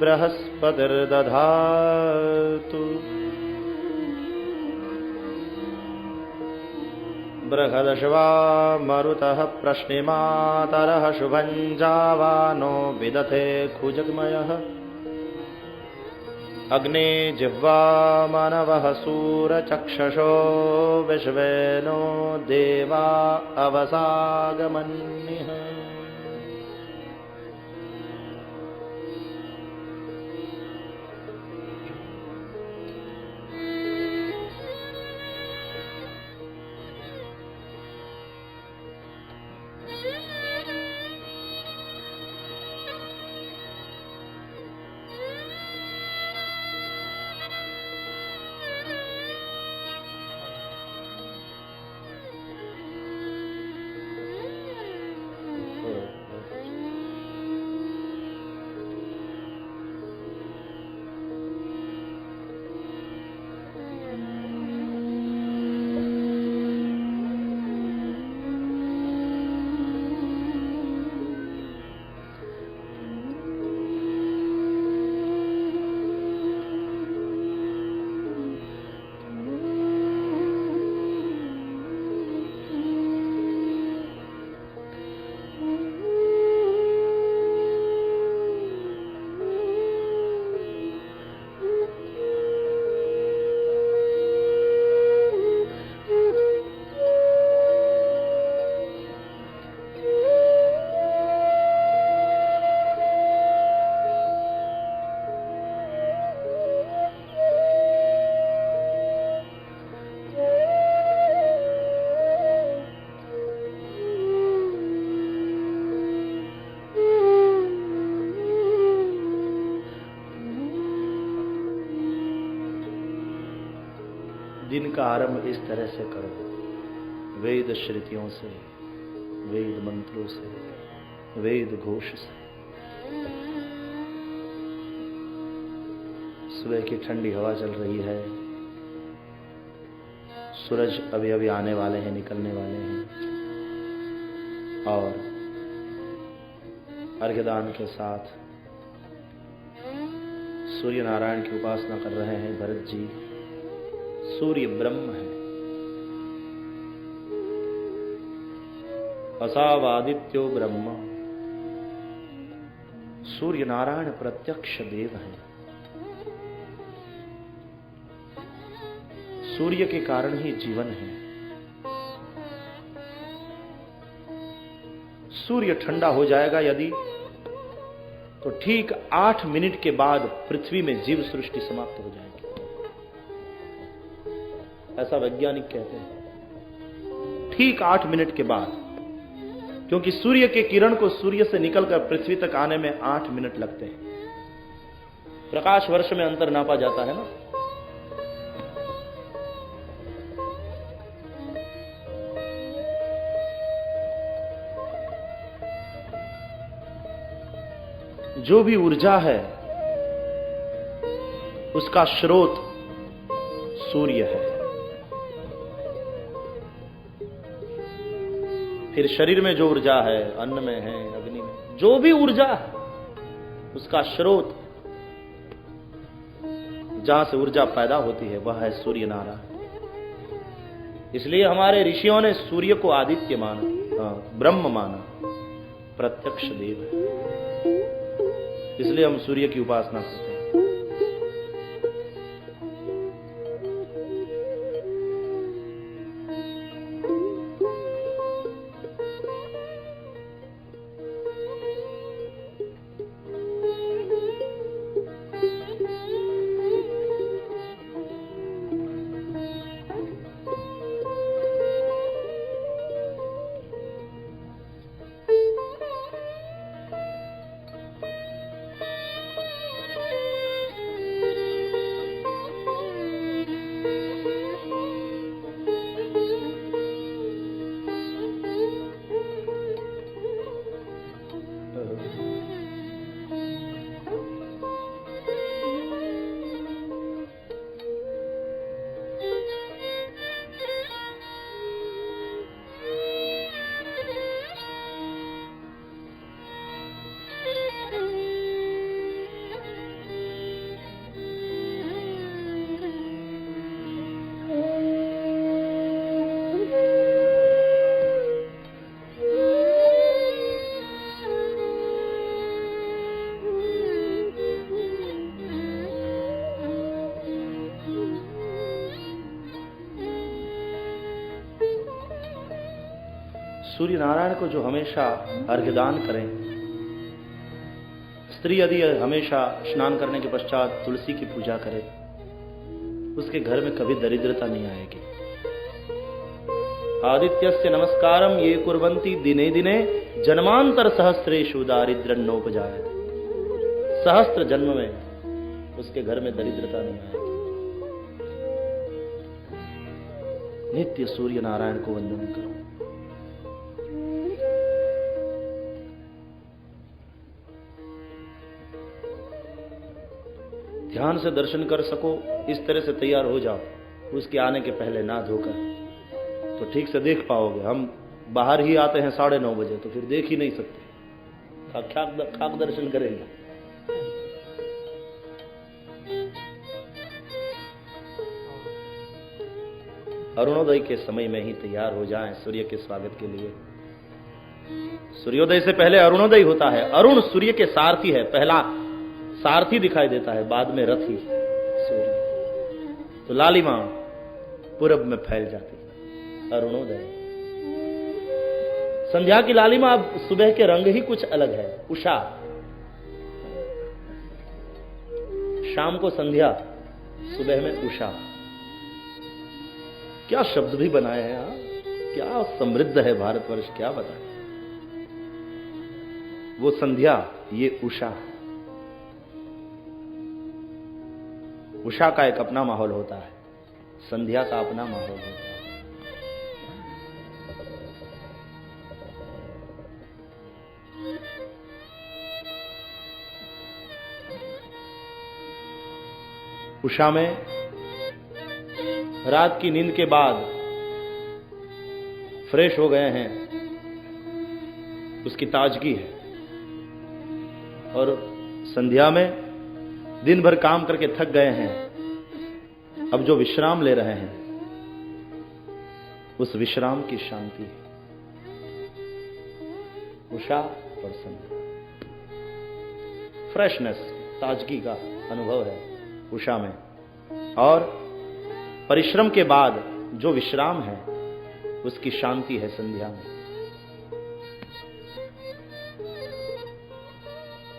बृहस्पतिर्दधातु बृहदश्वा मरुतः प्रश्निमातरः शुभं जावानो विदथे खुजगमयः अग्ने जिह्वा मानवः सूरचक्षुषो विश्वेनो देवा अवसागमन्यः। दिन का आरंभ इस तरह से करो, वेद श्रुतियों से, वेद मंत्रों से, वेद घोष से। सुबह की ठंडी हवा चल रही है, सूरज अभी अभी आने वाले हैं, निकलने वाले हैं, और अर्घ्यदान के साथ सूर्य नारायण की उपासना कर रहे हैं भरत जी। सूर्य ब्रह्म है, असावादित्यो ब्रह्म। सूर्य नारायण प्रत्यक्ष देव है। सूर्य के कारण ही जीवन है। सूर्य ठंडा हो जाएगा यदि, तो ठीक 8 मिनट के बाद पृथ्वी में जीव सृष्टि समाप्त हो जाएगी, ऐसा वैज्ञानिक कहते हैं। ठीक 8 मिनट के बाद, क्योंकि सूर्य के किरण को सूर्य से निकलकर पृथ्वी तक आने में 8 मिनट लगते हैं। प्रकाश वर्ष में अंतर नापा जाता है ना। जो भी ऊर्जा है उसका स्रोत सूर्य है। फिर शरीर में जो ऊर्जा है, अन्न में है, अग्नि में, जो भी ऊर्जा है उसका स्रोत, जहां से ऊर्जा पैदा होती है, वह है सूर्य नारायण। इसलिए हमारे ऋषियों ने सूर्य को आदित्य माना, ब्रह्म माना, प्रत्यक्ष देव है। इसलिए हम सूर्य की उपासना करते हैं। सूर्य नारायण को जो हमेशा अर्घ्यदान करें, स्त्री यदि हमेशा स्नान करने के पश्चात तुलसी की पूजा करे, उसके घर में कभी दरिद्रता नहीं आएगी। आदित्यस्य नमस्कारम ये कुर्वन्ति दिने दिने जन्मांतर सहस्रेषु दारिद्र्यं नोपजायते। सहस्त्र जन्म में उसके घर में दरिद्रता नहीं आएगी। नित्य सूर्य नारायण को वंदन करो। ध्यान से दर्शन कर सको, इस तरह से तैयार हो जाओ, उसके आने के पहले ना धोकर, तो ठीक से देख पाओगे। हम बाहर ही आते हैं 9:30 बजे, तो फिर देख ही नहीं सकते, खाक दर्शन करेंगे। अरुणोदय के समय में ही तैयार हो जाएं सूर्य के स्वागत के लिए। सूर्योदय से पहले अरुणोदय होता है। अरुण सूर्य के सारथी है, पहला सारथी दिखाई देता है, बाद में रथी सूर्य। तो लालिमा पूरब में फैल जाती है, अरुणोदय। संध्या की लालिमा अब सुबह के रंग ही कुछ अलग है, उषा। शाम को संध्या, सुबह में उषा। क्या शब्द भी बनाए हैं, हाँ? क्या समृद्ध है भारतवर्ष, क्या बताएं। वो संध्या, ये उषा। उषा का एक अपना माहौल होता है, संध्या का अपना माहौल होता है। उषा में रात की नींद के बाद फ्रेश हो गए हैं, उसकी ताजगी है। और संध्या में दिन भर काम करके थक गए हैं, अब जो विश्राम ले रहे हैं, उस विश्राम की शांति है। उषा और संध्या, फ्रेशनेस, ताजगी का अनुभव है उषा में। और परिश्रम के बाद जो विश्राम है, उसकी शांति है संध्या में।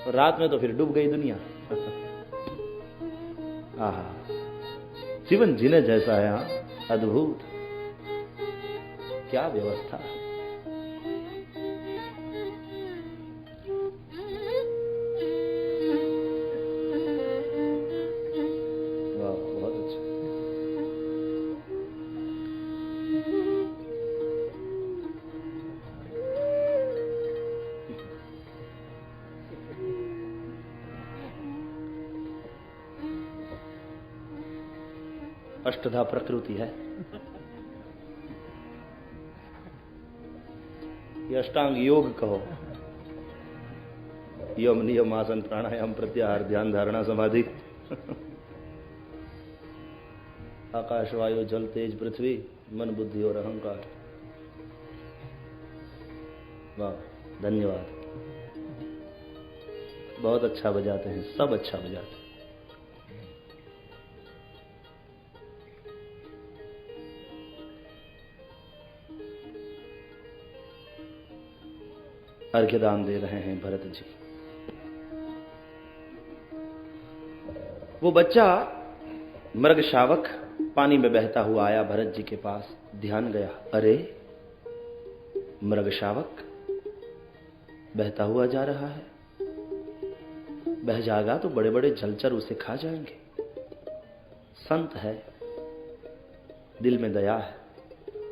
और रात में तो फिर डूब गई दुनिया। आहा, जीवन जीने जैसा है, हाँ, अद्भुत। क्या व्यवस्था है। वाह, बहुत अच्छा। अष्टधा प्रकृति है, ये अष्टांग योग कहो। यम नियम आसन प्राणायाम प्रत्याहार ध्यान धारणा समाधि। आकाश वायु जल तेज पृथ्वी मन बुद्धि और अहंकार। वाह, धन्यवाद। बहुत अच्छा बजाते हैं, सब अच्छा बजाते हैं। अर्घ्यदान दे रहे हैं भरत जी। वो बच्चा मृग शावक पानी में बहता हुआ आया भरत जी के पास, ध्यान गया, अरे मृग शावक बहता हुआ जा रहा है, बह जाएगा तो बड़े बड़े जलचर उसे खा जाएंगे। संत है, दिल में दया है,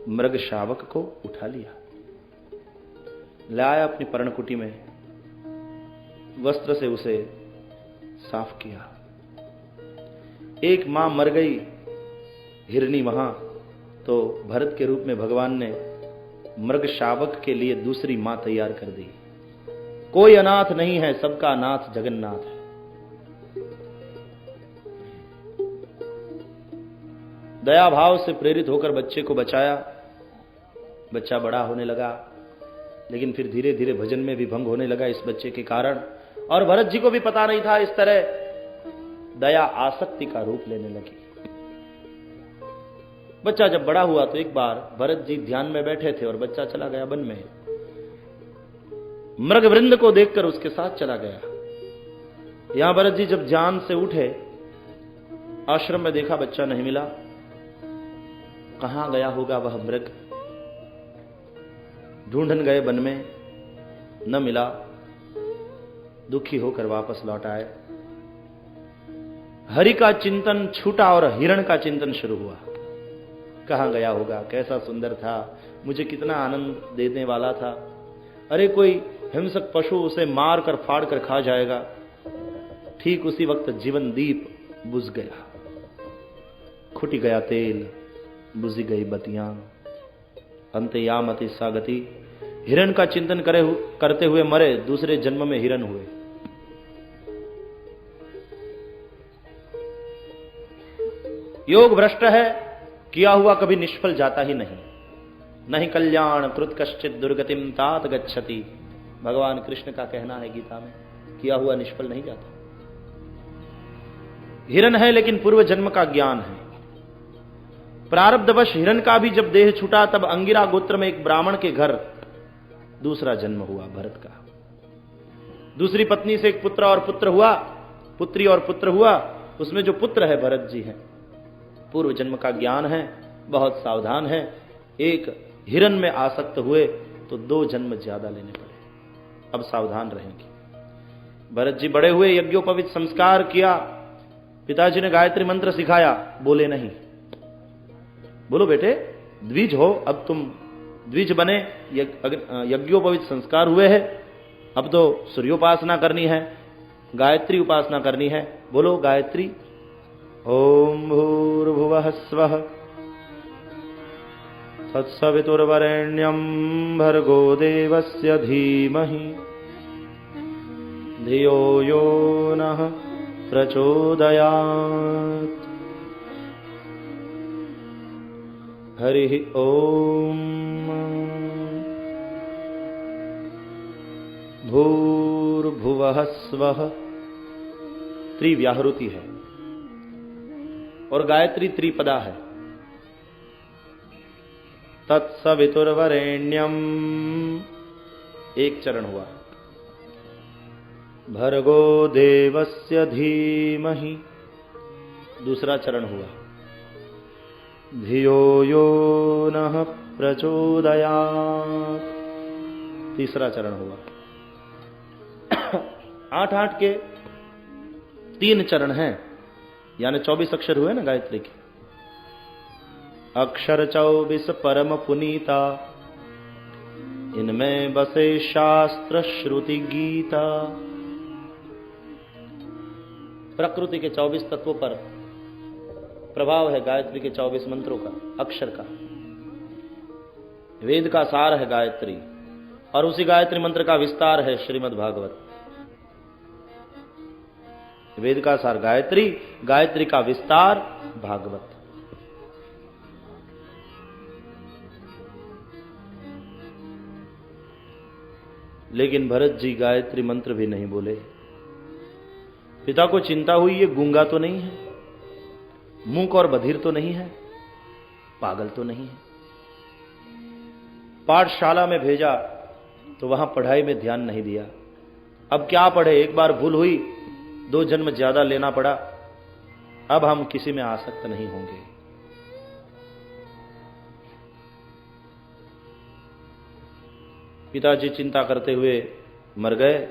मृग शावक को उठा लिया, लाया अपनी पर्णकुटी में, वस्त्र से उसे साफ किया। एक मां मर गई हिरनी वहां, तो भरत के रूप में भगवान ने मृग शावक के लिए दूसरी मां तैयार कर दी। कोई अनाथ नहीं है, सबका नाथ जगन्नाथ है। दया भाव से प्रेरित होकर बच्चे को बचाया। बच्चा बड़ा होने लगा, लेकिन फिर धीरे धीरे भजन में भी भंग होने लगा इस बच्चे के कारण। और भरत जी को भी पता नहीं था, इस तरह दया आसक्ति का रूप लेने लगी। बच्चा जब बड़ा हुआ तो एक बार भरत जी ध्यान में बैठे थे और बच्चा चला गया वन में। मृग वृंद को देखकर उसके साथ चला गया। यहां भरत जी जब ध्यान से उठे, आश्रम में देखा बच्चा नहीं मिला। कहां गया होगा वह मृग? ढूंढन गए वन में, न मिला। दुखी होकर वापस लौट आए। हरि का चिंतन छूटा और हिरण का चिंतन शुरू हुआ। कहां गया होगा? कैसा सुंदर था, मुझे कितना आनंद देने वाला था। अरे कोई हिंसक पशु उसे मार कर फाड़ कर खा जाएगा। ठीक उसी वक्त जीवन दीप बुझ गया। खुट गया तेल, बुझी गई बत्तियां। अंतयामति सागति। हिरण का चिंतन करते हुए मरे, दूसरे जन्म में हिरण हुए। योग भ्रष्ट है, किया हुआ कभी निष्फल जाता ही नहीं। नहीं कल्याण कृत कश्चित दुर्गतिम तात गच्छति। भगवान कृष्ण का कहना है गीता में, किया हुआ निष्फल नहीं जाता। हिरण है लेकिन पूर्व जन्म का ज्ञान है। प्रारब्धवश हिरण का भी जब देह छूटा, तब अंगिरा गोत्र में एक ब्राह्मण के घर दूसरा जन्म हुआ भरत का। दूसरी पत्नी से एक पुत्र और पुत्र हुआ, पुत्री और पुत्र हुआ। उसमें जो पुत्र है भरत जी हैं। पूर्व जन्म का ज्ञान है, बहुत सावधान है। एक हिरण में आसक्त हुए तो 2 जन्म ज्यादा लेने पड़े। अब सावधान रहेंगे। भरत जी बड़े हुए, यज्ञोपवीत संस्कार किया। पिताजी ने गायत्री मंत्र सिखाया, बोले नहीं। बोलो बेटे, द्विज हो, अब तुम द्विज बने, यज्ञोपवीत संस्कार हुए हैं। अब तो सूर्योपासना करनी है, गायत्री उपासना करनी है। बोलो गायत्री। ओम भूर्भुवः स्वः तत्सवितुर्वरेण्यं भर्गो देवस्य धीमहि धियो यो नः प्रचोदयात्। हरि ओम। भूर्भुवः स्वः त्रिव्याहृति है और गायत्री त्रिपदा है। तत्सवितुर्वरेण्यम एक चरण हुआ। भर्गो देवस्य धीमहि दूसरा चरण हुआ। धियो यो नः प्रचोदयात् तीसरा चरण हुआ। 8-8 के 3 चरण हैं, यानी 24 अक्षर हुए ना गायत्री के। अक्षर 24 परम पुनीता, इनमें बसे शास्त्र श्रुति गीता। प्रकृति के 24 तत्वों पर प्रभाव है गायत्री के 24 मंत्रों का, अक्षर का। वेद का सार है गायत्री, और उसी गायत्री मंत्र का विस्तार है श्रीमद् भागवत। वेद का सार गायत्री, गायत्री का विस्तार भागवत। लेकिन भरत जी गायत्री मंत्र भी नहीं बोले। पिता को चिंता हुई, ये गूंगा तो नहीं है, मूक और बधिर तो नहीं है, पागल तो नहीं है। पाठशाला में भेजा तो वहां पढ़ाई में ध्यान नहीं दिया। अब क्या पढ़े, एक बार भूल हुई, 2 जन्म ज्यादा लेना पड़ा। अब हम किसी में आसक्त नहीं होंगे। पिताजी चिंता करते हुए मर गए,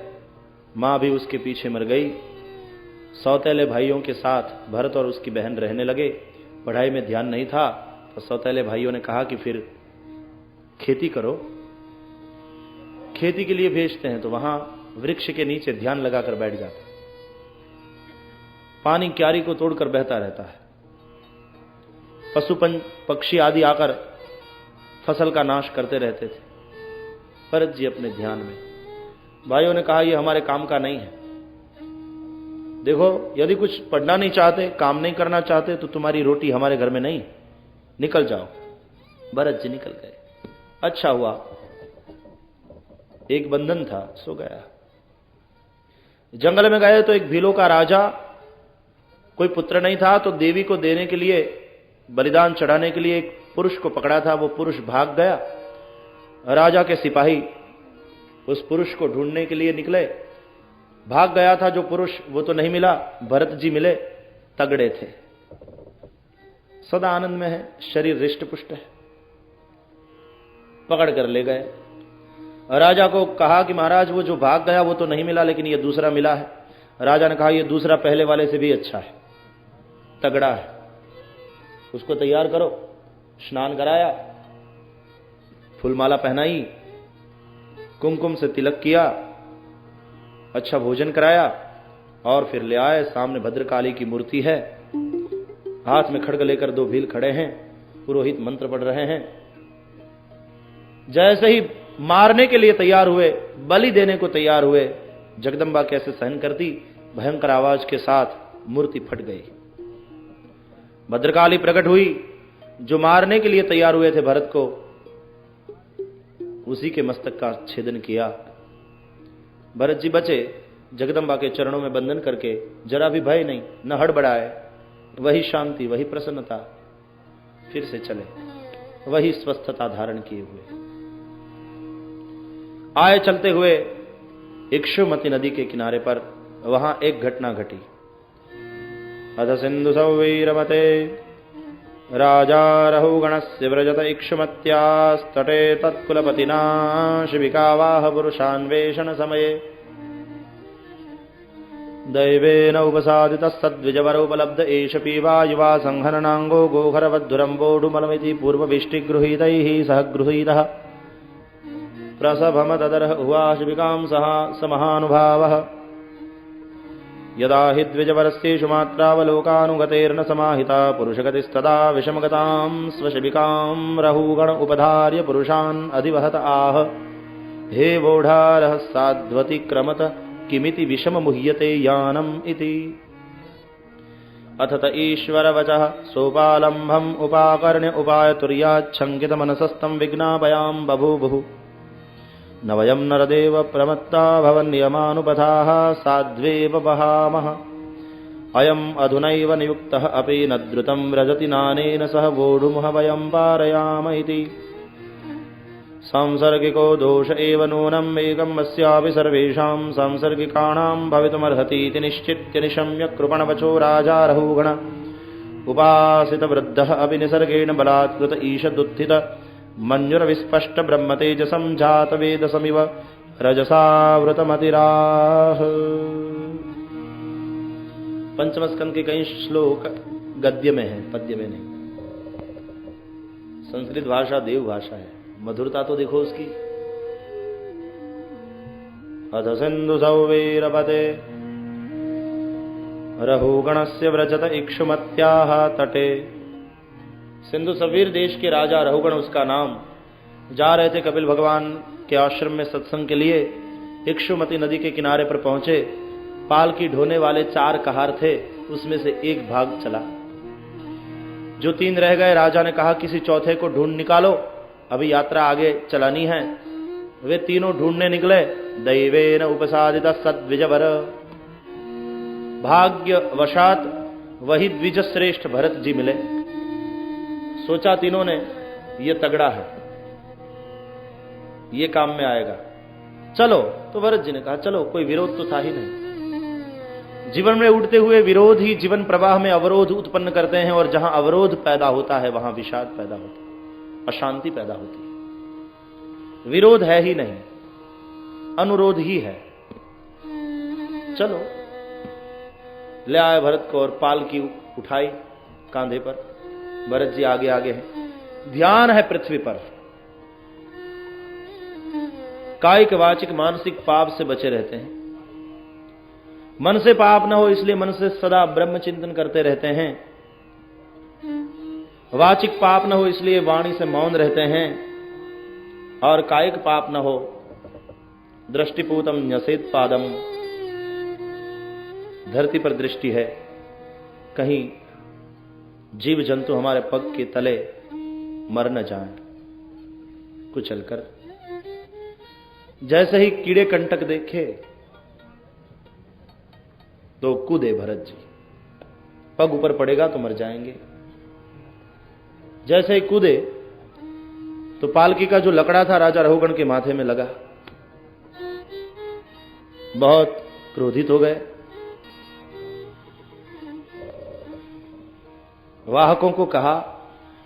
मां भी उसके पीछे मर गई। सौतेले भाइयों के साथ भरत और उसकी बहन रहने लगे। पढ़ाई में ध्यान नहीं था तो सौतेले भाइयों ने कहा कि फिर खेती करो। खेती के लिए भेजते हैं तो वहां वृक्ष के नीचे ध्यान लगाकर बैठ जाते। पानी क्यारी को तोड़कर बहता रहता है। पशु पक्षी आदि आकर फसल का नाश करते रहते थे। भरत जी अपने ध्यान में। भाइयों ने कहा यह हमारे काम का नहीं है। देखो, यदि कुछ पढ़ना नहीं चाहते, काम नहीं करना चाहते तो तुम्हारी रोटी हमारे घर में नहीं, निकल जाओ। भरत जी निकल गए। अच्छा हुआ, एक बंधन था, सो गया। जंगल में गए तो एक भीलों का राजा, कोई पुत्र नहीं था तो देवी को देने के लिए बलिदान चढ़ाने के लिए एक पुरुष को पकड़ा था, वो पुरुष भाग गया। राजा के सिपाही उस पुरुष को ढूंढने के लिए निकले। भाग गया था जो पुरुष, वो तो नहीं मिला। भरत जी मिले, तगड़े थे, सदा आनंद में है, शरीर रिष्ट पुष्ट है। पकड़ कर ले गए। राजा को कहा कि महाराज वो जो भाग गया वो तो नहीं मिला, लेकिन ये दूसरा मिला है। राजा ने कहा ये दूसरा पहले वाले से भी अच्छा है, तगड़ा है, उसको तैयार करो। स्नान कराया, फूलमाला पहनाई, कुमकुम से तिलक किया, अच्छा भोजन कराया और फिर ले आए। सामने भद्रकाली की मूर्ति है, हाथ में खड्ग लेकर दो भील खड़े हैं, पुरोहित मंत्र पढ़ रहे हैं। जैसे ही मारने के लिए तैयार हुए, बलि देने को तैयार हुए, जगदम्बा कैसे सहन करती, भयंकर आवाज के साथ मूर्ति फट गई। भद्रकाली प्रकट हुई। जो मारने के लिए तैयार हुए थे भरत को, उसी के मस्तक का छेदन किया। भरत जी बचे, जगदम्बा के चरणों में बंधन करके जरा भी भय नहीं, न हड़बड़ाए, वही शांति, वही प्रसन्नता, फिर से चले, वही स्वस्थता धारण किए हुए आए। चलते हुए इक्षुमती नदी के किनारे पर वहां एक घटना घटी। अथ सिंधु सौवीरमते राजा रहुगणस्य व्रजत इक्षुमत्यास्तटे तत्कुलपतिना शिबिकावाह पुरुषान्वेषण समये दैवेन उपसादितः सद्विजवरोपलब्ध एष पीवा युवा संहननांगो गोखरवद्धुरम्बोढुमलमिति पूर्वविष्टिगृहीतैः सह गृहीतः प्रसभम तदर्ह उवाशिबिकां सह समहानुभावः यदा हि द्विजवरस्येषु मात्रावलोकानुगतेर्न समाहिता पुरुषगतिस्तदा विषमगतां स्वशिबिकां रहुगण उपधार्य पुरुषान् अधिवहत आह हे वोढारः साध्वतिक्रमत किमिति विषम मुह्यते यानम् इति। अथ त ईश्वरवचः सोपालम्भम् उपाकर्ण्य उपायतुर्याच्छङ्कितमनसस्तं विज्ञापयां बभूवुः न वयं नरदेव प्रमत्ता भवन्नियमानुपथाः साध्वेव वहामः अयम् अधुनैव नियुक्तः अपि न द्रुतं व्रजति नानेन सह वोढुमः वयं पारयाम इति। सांसर्गिको दोष एव नूनम् एकम् अस्यापि सर्वेषां सांसर्गिकाणां भवितुमर्हतीति निश्चित्य निशम्य कृपणवचो राजा रहुगण उपासितवृद्धः अपि निसर्गेण बलात्कृत ईशदुत्थित मञ्जुरविस्पष्ट ब्रह्मतेजसं जातवेदसमिव रजसावृतमतिराह। पंचम स्कंद के कई श्लोक गद्य में है, पद्य में नहीं। संस्कृत भाषा देव भाषा है, मधुरता तो देखो उसकी। अथ सिंधु सौवीरपते रहुगणस्य व्रजत इक्षुमत्याः तटे। सिंधु सवीर देश के राजा रहुगण उसका नाम, जा रहे थे कपिल भगवान के आश्रम में सत्संग के लिए। इक्षुमती नदी के किनारे पर पहुंचे। पालकी ढोने वाले 4 कहार थे, उसमें से एक भाग चला। जो 3 रह गए, राजा ने कहा किसी चौथे को ढूंढ निकालो, अभी यात्रा आगे चलानी है। वे तीनों ढूंढने निकले। दैवेन उपसादित सद्विजवर, भाग्यवशात वही द्विज श्रेष्ठ भरत जी मिले। सोचा तीनों ने ये तगड़ा है, ये काम में आएगा, चलो। तो भरत जी ने कहा चलो, कोई विरोध तो था ही नहीं। जीवन में उठते हुए विरोध ही जीवन प्रवाह में अवरोध उत्पन्न करते हैं, और जहां अवरोध पैदा होता है वहां विषाद पैदा होता है, अशांति पैदा होती है। विरोध है ही नहीं, अनुरोध ही है। चलो, ले आए भरत को और पालकी उठाई कांधे पर। भरत जी आगे आगे हैं, ध्यान है पृथ्वी पर। कायिक वाचिक मानसिक पाप से बचे रहते हैं। मन से पाप न हो इसलिए मन से सदा ब्रह्म चिंतन करते रहते हैं। वाचिक पाप न हो इसलिए वाणी से मौन रहते हैं। और कायिक पाप न हो, दृष्टिपूतम न्यसेत पादम, धरती पर दृष्टि है, कहीं जीव जंतु हमारे पग के तले मर न जाएं कुचलकर। जैसे ही कीड़े कंटक देखे तो कूदे भरत जी, पग ऊपर पड़ेगा तो मर जाएंगे। जैसे ही कूदे तो पालकी का जो लकड़ा था राजा रहुगण के माथे में लगा। बहुत क्रोधित हो गए। वाहकों को कहा,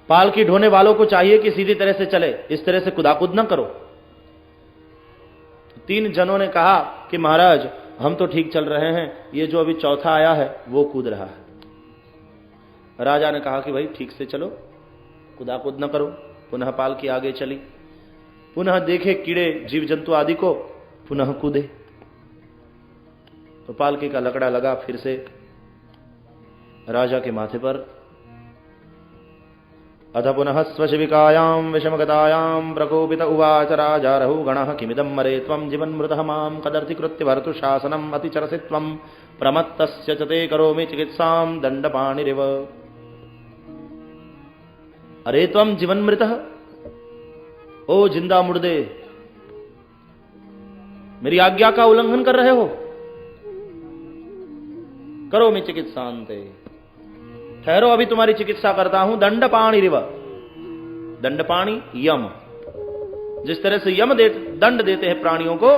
पालकी ढोने वालों को चाहिए कि सीधी तरह से चले, इस तरह से कुदाकुद न करो। 3 जनों ने कहा कि महाराज हम तो ठीक चल रहे हैं, ये जो अभी चौथा आया है वो कूद रहा है। राजा ने कहा कि भाई ठीक से चलो, कुदाकुद न करो। पुनः पालकी आगे चली, पुनः देखे कीड़े जीव जंतु आदि को, पुनः कूदे तो पालकी का लकड़ा लगा फिर से राजा के माथे पर। अथ पुनः स्वशिविकायां विषमगतायां प्रकोपित उवाच राजा रहुगणः किमिदं मरे त्वं जीवन्मृतः मां कदर्थीकृत्य भर्तुशासनम् अतिचरसि त्वं प्रमत्तस्य च ते करोमि चिकित्सां दण्डपाणिरिव। अरे त्वं जीवन्मृतः, ओ जिंदा मुर्दे, मेरी आज्ञा का उल्लंघन कर रहे हो। करोमि चिकित्सांते, ठहरो अभी तुम्हारी चिकित्सा करता हूं। दंडपाणि रिव, दंडपाणि यम, जिस तरह से यम दंड देते हैं प्राणियों को,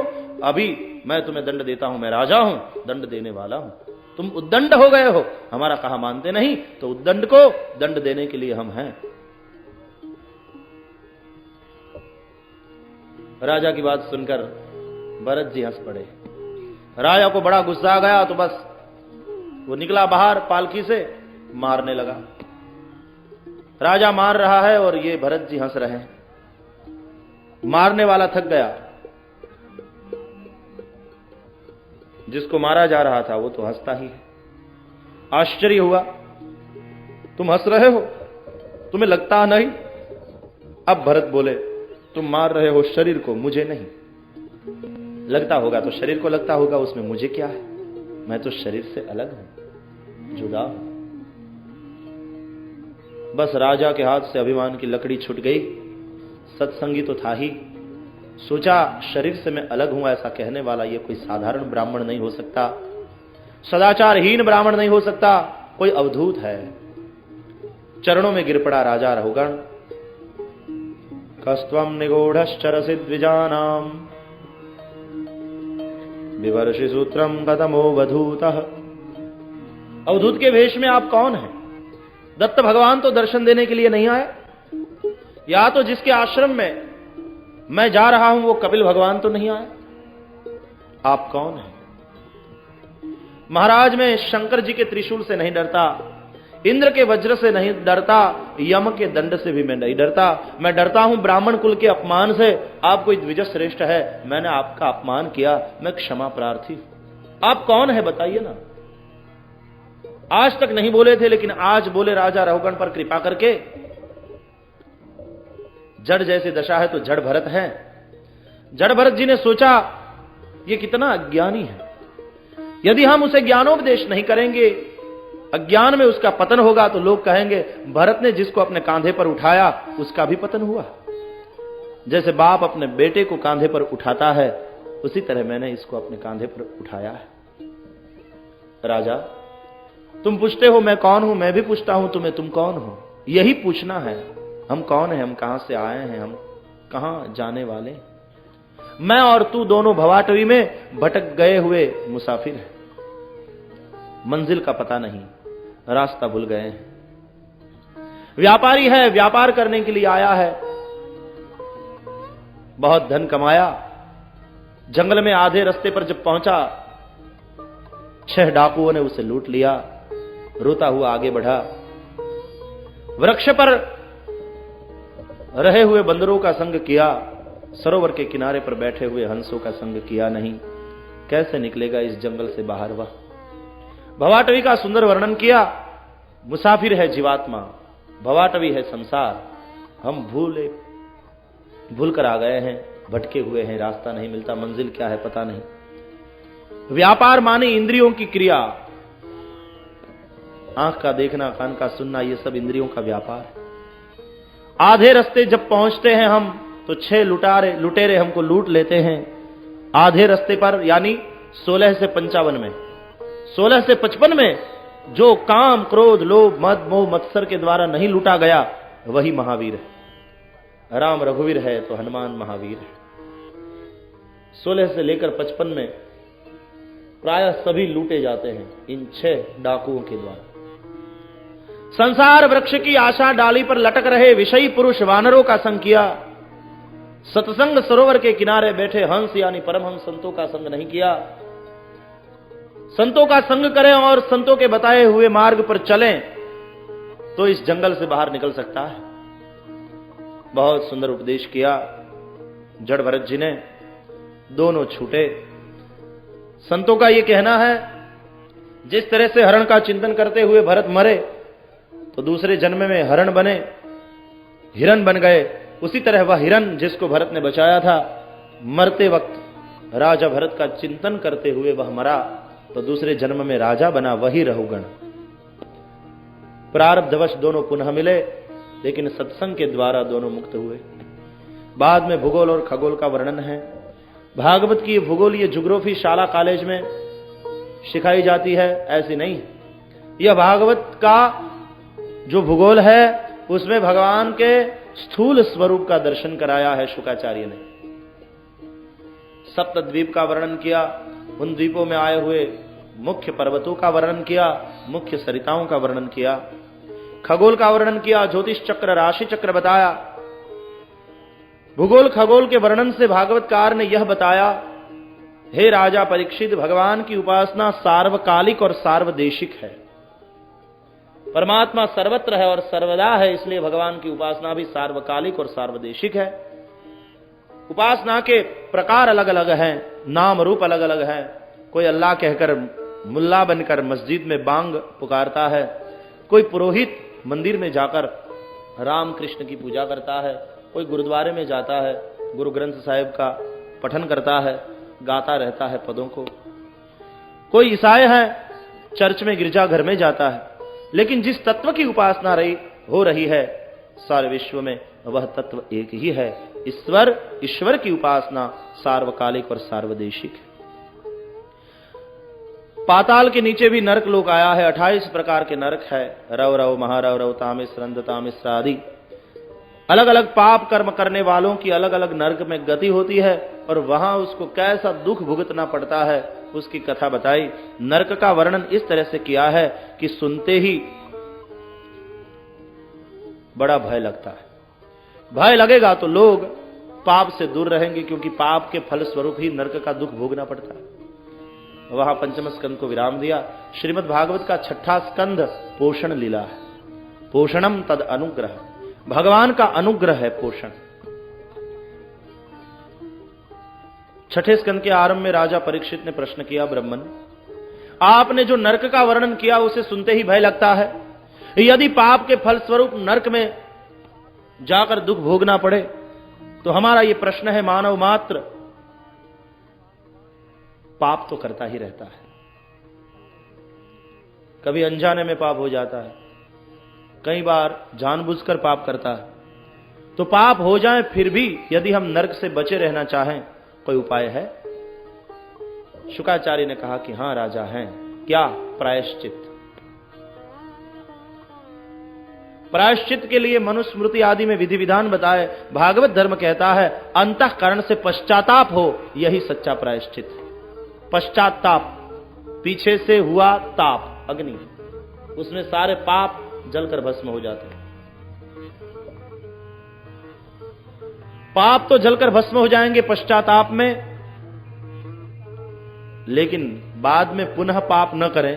अभी मैं तुम्हें दंड देता हूं। मैं राजा हूं, दंड देने वाला हूं। तुम उद्दंड हो गए हो, हमारा कहा मानते नहीं, तो उद्दंड को दंड देने के लिए हम हैं। राजा की बात सुनकर भरत जी हंस पड़े। राजा को बड़ा गुस्सा आ गया, तो बस वो निकला बाहर पालकी से, मारने लगा। राजा मार रहा है और ये भरत जी हंस रहे हैं। मारने वाला थक गया, जिसको मारा जा रहा था वो तो हंसता ही है। आश्चर्य हुआ, तुम हंस रहे हो, तुम्हें लगता नहीं? अब भरत बोले, तुम मार रहे हो शरीर को, मुझे नहीं। लगता होगा तो शरीर को लगता होगा, उसमें मुझे क्या है? मैं तो शरीर से अलग हूं, जुदा हूं। बस राजा के हाथ से अभिमान की लकड़ी छूट गई। सत्संगी तो था ही, सोचा शरीर से मैं अलग हूं ऐसा कहने वाला ये कोई साधारण ब्राह्मण नहीं हो सकता, सदाचारहीन ब्राह्मण नहीं हो सकता, कोई अवधूत है। चरणों में गिर पड़ा राजा रहुगण। कस्त्वं निगूढ़श्चरसि द्विजानां विवर्षि सूत्रम कथमो वधूतः। अवधूत के वेश में आप कौन हैं? दत्त भगवान तो दर्शन देने के लिए नहीं आए, या तो जिसके आश्रम में मैं जा रहा हूं वो कपिल भगवान तो नहीं आए। आप कौन हैं? महाराज मैं शंकर जी के त्रिशूल से नहीं डरता, इंद्र के वज्र से नहीं डरता, यम के दंड से भी मैं नहीं डरता। मैं डरता हूं ब्राह्मण कुल के अपमान से। आप कोई द्विज श्रेष्ठ है, मैंने आपका अपमान किया, मैं क्षमा प्रार्थी। आप कौन है बताइए ना। आज तक नहीं बोले थे, लेकिन आज बोले राजा रहुगण पर कृपा करके। जड़ जैसी दशा है तो जड़ भरत है। जड़ भरत जी ने सोचा ये कितना अज्ञानी है, यदि हम उसे ज्ञानोपदेश नहीं करेंगे, अज्ञान में उसका पतन होगा तो लोग कहेंगे भरत ने जिसको अपने कांधे पर उठाया उसका भी पतन हुआ। जैसे बाप अपने बेटे को कांधे पर उठाता है, उसी तरह मैंने इसको अपने कांधे पर उठाया है। राजा तुम पूछते हो मैं कौन हूं, मैं भी पूछता हूं तुम्हें तुम कौन हो। यही पूछना है, हम कौन है, हम कहां से आए हैं, हम कहां जाने वाले। मैं और तू दोनों भवाटवी में भटक गए हुए मुसाफिर हैं, मंजिल का पता नहीं, रास्ता भूल गए हैं। व्यापारी है, व्यापार करने के लिए आया है, बहुत धन कमाया। जंगल में आधे रास्ते पर जब पहुंचा, 6 डाकुओं ने उसे लूट लिया। रोता हुआ आगे बढ़ा। वृक्ष पर रहे हुए बंदरों का संग किया, सरोवर के किनारे पर बैठे हुए हंसों का संग किया नहीं। कैसे निकलेगा इस जंगल से बाहर वह। भवाटवी का सुंदर वर्णन किया। मुसाफिर है जीवात्मा, भवाटवी है संसार। हम भूल कर आ गए हैं, भटके हुए हैं, रास्ता नहीं मिलता, मंजिल क्या है पता नहीं। व्यापार माने इंद्रियों की क्रिया, आंख का देखना, कान का सुनना, ये सब इंद्रियों का व्यापार। आधे रास्ते जब पहुंचते हैं हम तो 6 लुटेरे हमको लूट लेते हैं। आधे रास्ते पर यानी 16 से 55 में, 16 से 55 में जो काम, क्रोध, लोभ, मद, मोह, मत्सर के द्वारा नहीं लूटा गया, वही महावीर है। राम रघुवीर है तो हनुमान महावीर है। 16 से लेकर 55 में प्रायः सभी लूटे जाते हैं इन 6 डाकुओं के द्वारा। संसार वृक्ष की आशा डाली पर लटक रहे विषयी पुरुष वानरों का संग किया। सत्संग सरोवर के किनारे बैठे हंस यानी परमहंस संतों का संग नहीं किया। संतों का संग करें और संतों के बताए हुए मार्ग पर चलें तो इस जंगल से बाहर निकल सकता है। बहुत सुंदर उपदेश किया जड़ भरत जी ने। दोनों छूटे। संतों का यह कहना है, जिस तरह से हरण का चिंतन करते हुए भरत मरे तो दूसरे जन्म में हरण बने, हिरण बन गए, उसी तरह वह हिरण जिसको भरत ने बचाया था, मरते वक्त राजा भरत का चिंतन करते हुए वह मरा तो दूसरे जन्म में राजा बना, वही रहुगण। प्रारब्धवश दोनों पुनः मिले, लेकिन सत्संग के द्वारा दोनों मुक्त हुए। बाद में भूगोल और खगोल का वर्णन है। भागवत की भूगोलीय ज्योग्राफी शाला कॉलेज में सिखाई जाती है, ऐसी नहीं। यह भागवत का जो भूगोल है उसमें भगवान के स्थूल स्वरूप का दर्शन कराया है शुकाचार्य ने। सप्तद्वीप का वर्णन किया, उन द्वीपों में आए हुए मुख्य पर्वतों का वर्णन किया, मुख्य सरिताओं का वर्णन किया, खगोल का वर्णन किया, ज्योतिष चक्र, राशि चक्र बताया। भूगोल खगोल के वर्णन से भागवतकार ने यह बताया, हे राजा परीक्षित, भगवान की उपासना सार्वकालिक और सार्वदेशिक है। परमात्मा सर्वत्र है और सर्वदा है, इसलिए भगवान की उपासना भी सार्वकालिक और सार्वदेशिक है। उपासना के प्रकार अलग अलग हैं, नाम रूप अलग अलग हैं। कोई अल्लाह कहकर मुल्ला बनकर मस्जिद में बांग पुकारता है, कोई पुरोहित मंदिर में जाकर राम कृष्ण की पूजा करता है, कोई गुरुद्वारे में जाता है, गुरु ग्रंथ साहिब का पठन करता है, गाता रहता है पदों को। कोई ईसाई है, चर्च में गिरजाघर में जाता है। लेकिन जिस तत्व की उपासना हो रही है सारे विश्व में, वह तत्व एक ही है, ईश्वर की उपासना सार्वकालिक और सार्वदेशिक है। पाताल के नीचे भी नरक लोक आया है। 28 प्रकार के नरक है। रव रव, महारव रव, तामिस, रंध तामिस आदि अलग अलग पाप कर्म करने वालों की अलग अलग नरक में गति होती है और वहां उसको कैसा दुख भुगतना पड़ता है उसकी कथा बताई। नरक का वर्णन इस तरह से किया है कि सुनते ही बड़ा भय लगता है। भय लगेगा तो लोग पाप से दूर रहेंगे, क्योंकि पाप के फल स्वरूप ही नरक का दुख भोगना पड़ता है। वहां पंचम स्कंद को विराम दिया। श्रीमद् भागवत का 6ठा स्कंद पोषण लीला है। पोषणम तद अनुग्रह, भगवान का अनुग्रह है पोषण। 6ठे स्कंद के आरंभ में राजा परीक्षित ने प्रश्न किया, ब्राह्मण, आपने जो नरक का वर्णन किया उसे सुनते ही भय लगता है। यदि पाप के फल स्वरूप नरक में जाकर दुख भोगना पड़े तो हमारा यह प्रश्न है, मानव मात्र पाप तो करता ही रहता है। कभी अनजाने में पाप हो जाता है, कई बार जानबूझकर पाप करता है। तो पाप हो जाए फिर भी यदि हम नरक से बचे रहना चाहें, कोई उपाय है? शुकाचार्य ने कहा कि हां राजा हैं। क्या? प्रायश्चित। प्रायश्चित के लिए मनुस्मृति आदि में विधि विधान बताए। भागवत धर्म कहता है अंतःकरण से पश्चाताप हो, यही सच्चा प्रायश्चित है। पश्चाताप, पीछे से हुआ ताप, अग्नि, उसमें सारे पाप जलकर भस्म हो जाते हैं। पाप तो जलकर भस्म हो जाएंगे पश्चाताप में, लेकिन बाद में पुनः पाप न करें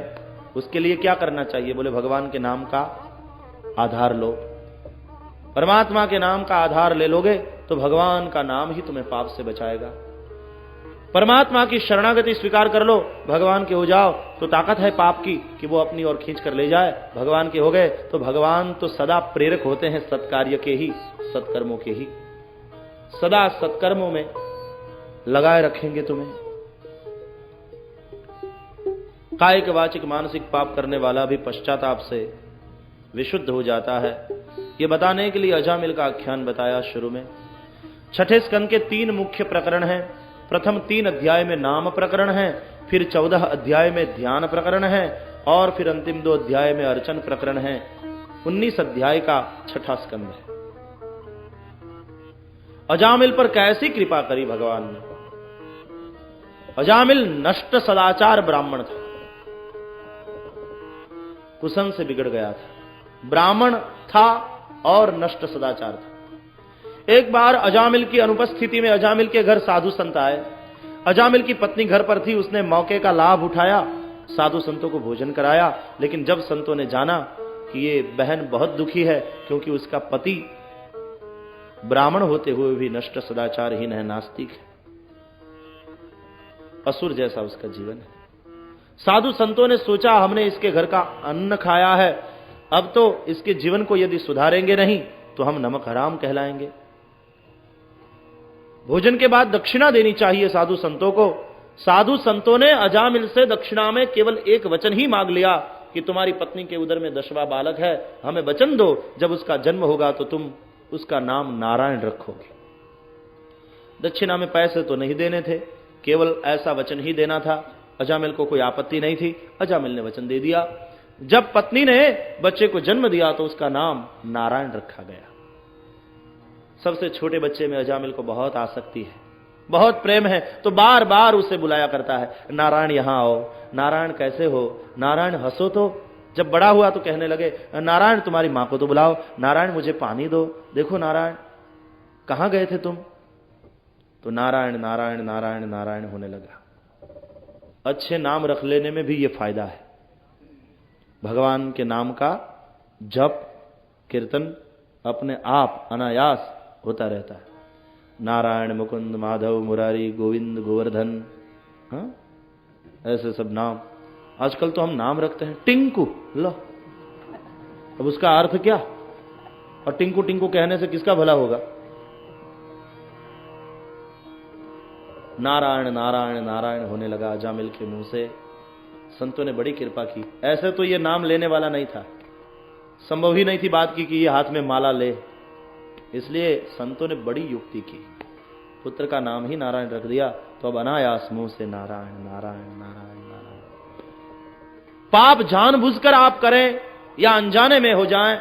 उसके लिए क्या करना चाहिए? बोले भगवान के नाम का आधार लो। परमात्मा के नाम का आधार ले लोगे तो भगवान का नाम ही तुम्हें पाप से बचाएगा। परमात्मा की शरणागति स्वीकार कर लो, भगवान के हो जाओ तो ताकत है पाप की कि वो अपनी ओर खींच कर ले जाए। भगवान के हो गए तो भगवान तो सदा प्रेरक होते हैं सत्कार्य के ही, सत्कर्मों के ही। सदा सत्कर्मों में लगाए रखेंगे तुम्हें। कायिक वाचिक मानसिक पाप करने वाला भी पश्चाताप से विशुद्ध हो जाता है। यह बताने के लिए अजामिल का आख्यान बताया शुरू में। 6ठे स्कंद के 3 मुख्य प्रकरण हैं। प्रथम 3 अध्याय में नाम प्रकरण है, फिर 14 अध्याय में ध्यान प्रकरण है और फिर अंतिम 2 अध्याय में अर्चन प्रकरण है। 19 अध्याय का 6ठा स्कंद है। अजामिल पर कैसी कृपा करी भगवान ने। अजामिल नष्ट सदाचार ब्राह्मण था, कुसन से बिगड़ गया था, ब्राह्मण था और नष्ट सदाचार था। एक बार अजामिल की अनुपस्थिति में अजामिल के घर साधु संत आए। अजामिल की पत्नी घर पर थी, उसने मौके का लाभ उठाया, साधु संतों को भोजन कराया। लेकिन जब संतों ने जाना कि ये बहन बहुत दुखी है क्योंकि उसका पति ब्राह्मण होते हुए भी नष्ट सदाचारहीन है, नास्तिक है, असुर जैसा उसका जीवन है। साधु संतों ने सोचा हमने इसके घर का अन्न खाया है, अब तो इसके जीवन को यदि सुधारेंगे नहीं तो हम नमक हराम कहलाएंगे। भोजन के बाद दक्षिणा देनी चाहिए साधु संतों को। साधु संतों ने अजामिल से दक्षिणा में केवल एक वचन ही मांग लिया कि तुम्हारी पत्नी के उदर में 10वां बालक है, हमें वचन दो जब उसका जन्म होगा तो तुम उसका नाम नारायण रखोगे। दक्षिणा में पैसे तो नहीं देने थे, केवल ऐसा वचन ही देना था। अजामिल को कोई आपत्ति नहीं थी, अजामिल ने वचन दे दिया। जब पत्नी ने बच्चे को जन्म दिया तो उसका नाम नारायण रखा गया। सबसे छोटे बच्चे में अजामिल को बहुत आसक्ति है, बहुत प्रेम है, तो बार बार उसे बुलाया करता है, नारायण यहां आओ, नारायण कैसे हो, नारायण हंसो। तो जब बड़ा हुआ तो कहने लगे, नारायण तुम्हारी मां को तो बुलाओ, नारायण मुझे पानी दो, देखो नारायण कहां गए थे तुम। तो नारायण नारायण नारायण नारायण होने लगा। अच्छे नाम रख लेने में भी ये फायदा है। भगवान के नाम का जप कीर्तन अपने आप अनायास होता रहता है। नारायण मुकुंद माधव मुरारी गोविंद गोवर्धन, हाँ ऐसे सब नाम। आजकल तो हम नाम रखते हैं टिंकू, लो अब उसका अर्थ क्या। और टिंकू टिंकू कहने से किसका भला होगा। नारायण नारायण नारायण होने लगा अजामिल के मुंह से। संतों ने बड़ी कृपा की। ऐसे तो ये नाम लेने वाला नहीं था, संभव ही नहीं थी बात की कि ये हाथ में माला ले, इसलिए संतों ने बड़ी युक्ति की, पुत्र का नाम ही नारायण रख दिया। तो अब अनायास मुंह से नारायण नारायण नारायण नारायण। पाप जानबूझकर आप करें या अनजाने में हो जाएं,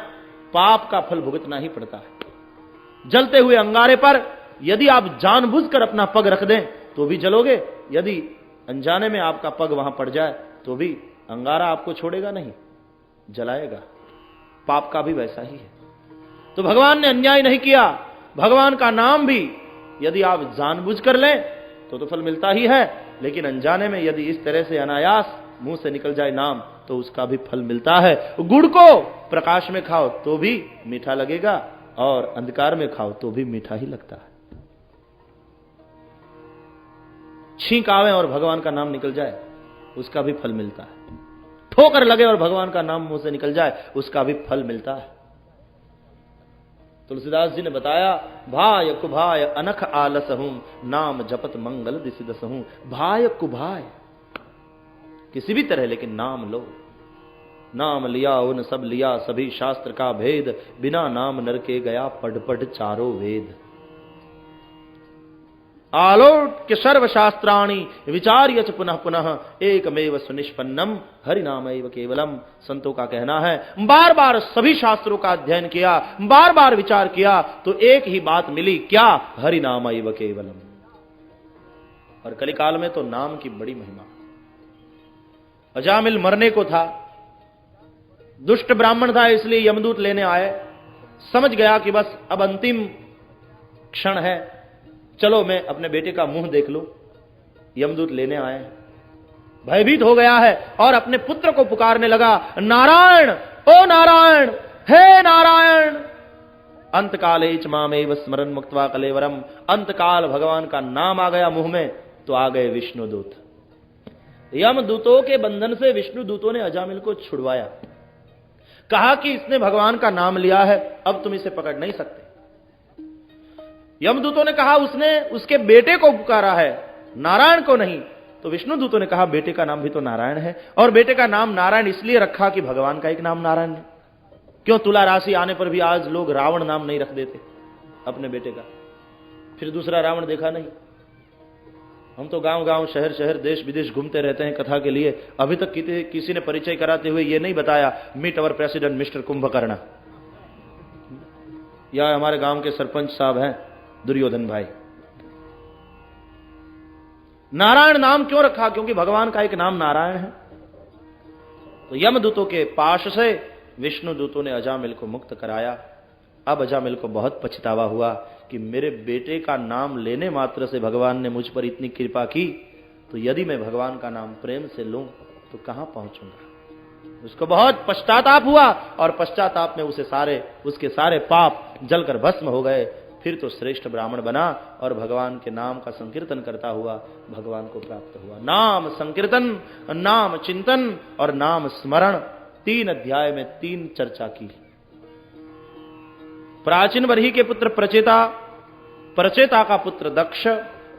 पाप का फल भुगतना ही पड़ता है। जलते हुए अंगारे पर यदि आप जानबूझकर अपना पग रख दें तो भी जलोगे, यदि अनजाने में आपका पग वहां पड़ जाए तो भी अंगारा आपको छोड़ेगा नहीं, जलाएगा। पाप का भी वैसा ही है। तो भगवान ने अन्याय नहीं किया। भगवान का नाम भी यदि आप जानबूझकर लें तो फल मिलता ही है, लेकिन अनजाने में यदि इस तरह से अनायास मुंह से निकल जाए नाम तो उसका भी फल मिलता है। गुड़ को प्रकाश में खाओ तो भी मीठा लगेगा और अंधकार में खाओ तो भी मीठा ही लगता है। छींक आवे और भगवान का नाम निकल जाए उसका भी फल मिलता है। ठोकर लगे और भगवान का नाम मुंह से निकल जाए उसका भी फल मिलता है। तुलसीदास जी ने बताया, भाय कुभाय अनख आलसहूं, नाम जपत मंगल दिसिदसहूं। भाय कुभाय किसी भी तरह लेकिन नाम लो। नाम लिया उन सब लिया सभी शास्त्र का भेद, बिना नाम नर के गया पढ़ पढ़ चारों वेद। आलोक्य सर्वशास्त्राणि विचार्य च पुनः पुनः, एकमेव सुनिष्पन्नम हरिनामैव केवलम। संतों का कहना है, बार बार सभी शास्त्रों का अध्ययन किया, बार बार विचार किया तो एक ही बात मिली, क्या, हरिनामैव केवलम। और कलिकाल में तो नाम की बड़ी महिमा। अजामिल मरने को था, दुष्ट ब्राह्मण था, इसलिए यमदूत लेने आए। समझ गया कि बस अब अंतिम क्षण है, चलो मैं अपने बेटे का मुंह देख लूं। यमदूत लेने आए, भयभीत हो गया है और अपने पुत्र को पुकारने लगा, नारायण, ओ नारायण, हे नारायण। अंतकाले च मामेव स्मरन् मुक्त्वा कलेवरम। अंतकाल भगवान का नाम आ गया मुंह में तो आ गए विष्णुदूत। यमदूतों के बंधन से विष्णुदूतों ने अजामिल को छुड़वाया। कहा कि इसने भगवान का नाम लिया है, अब तुम इसे पकड़ नहीं सकते। यमदूतों ने कहा उसने उसके बेटे को पुकारा है, नारायण को नहीं। तो विष्णुदूतों ने कहा बेटे का नाम भी तो नारायण है, और बेटे का नाम नारायण इसलिए रखा कि भगवान का एक नाम नारायण है। क्यों तुला राशि आने पर भी आज लोग रावण नाम नहीं रख देते अपने बेटे का, फिर दूसरा रावण देखा नहीं। हम तो गांव गांव शहर शहर देश विदेश घूमते रहते हैं कथा के लिए, अभी तक किसी ने परिचय कराते हुए ये नहीं बताया meet our president mister Kumbhakarna, या हमारे गांव के सरपंच साहब हैं दुर्योधन भाई। नारायण नाम क्यों रखा? क्योंकि भगवान का एक नाम नारायण है। तो यमदूतों के पाश से विष्णु दूतों ने अजामिल को मुक्त कराया। अब अजामिल को बहुत पछतावा हुआ कि मेरे बेटे का नाम लेने मात्र से भगवान ने मुझ पर इतनी कृपा की, तो यदि मैं भगवान का नाम प्रेम से लूं तो कहां पहुंचूंगा। उसको बहुत पश्चाताप हुआ और पश्चाताप में उसके सारे पाप जलकर भस्म हो गए। फिर तो श्रेष्ठ ब्राह्मण बना और भगवान के नाम का संकीर्तन करता हुआ भगवान को प्राप्त हुआ। नाम संकीर्तन, नाम चिंतन और नाम स्मरण, 3 अध्याय में 3 चर्चा की। प्राचीन बरही के पुत्र प्रचेता, प्रचेता का पुत्र दक्ष,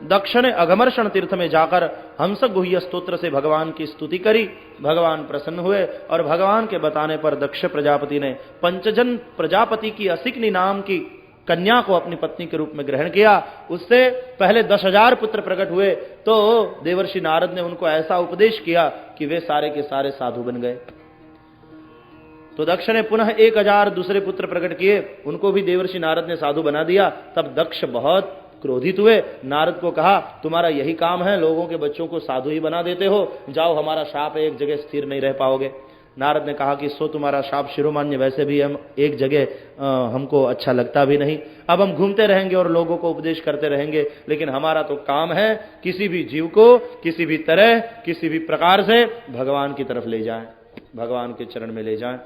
दक्ष ने अघमर्षण तीर्थ में जाकर हंस गुह्य स्तोत्र से भगवान की स्तुति करी। भगवान प्रसन्न हुए और भगवान के बताने पर दक्ष प्रजापति ने पंचजन प्रजापति की असिकनी नाम की कन्या को अपनी पत्नी के रूप में ग्रहण किया। उससे पहले 10,000 पुत्र प्रकट हुए तो देवर्षि नारद ने उनको ऐसा उपदेश किया कि वे सारे के सारे साधु बन गए। तो दक्ष ने पुनः 1,000 दूसरे पुत्र प्रकट किए, उनको भी देवर्षि नारद ने साधु बना दिया। तब दक्ष बहुत क्रोधित हुए, नारद को कहा तुम्हारा यही काम है, लोगों के बच्चों को साधु ही बना देते हो, जाओ हमारा शाप है, एक जगह स्थिर नहीं रह पाओगे। नारद ने कहा कि सो तुम्हारा शाप शिरोमान्य, वैसे भी हम एक जगह हमको अच्छा लगता भी नहीं, अब हम घूमते रहेंगे और लोगों को उपदेश करते रहेंगे, लेकिन हमारा तो काम है किसी भी जीव को किसी भी तरह किसी भी प्रकार से भगवान की तरफ ले जाएं, भगवान के चरण में ले जाएं।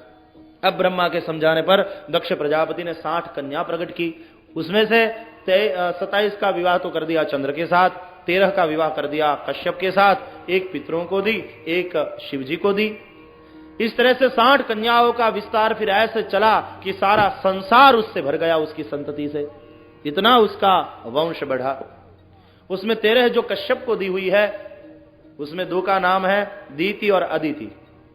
अब ब्रह्मा के समझाने पर दक्ष प्रजापति ने 60 कन्या प्रकट की। उसमें से 27 का विवाह तो कर दिया चंद्र के साथ, 13 का विवाह कर दिया कश्यप के साथ, 1 पितरों को दी, 1 शिवजी को दी। इस तरह से 60 कन्याओं का विस्तार फिर ऐसे चला कि सारा संसार उससे भर गया, उसकी संतति से, इतना उसका वंश बढ़ा। उसमें 13 जो कश्यप को दी हुई है, उसमें 2 का नाम है दीति और अदिति।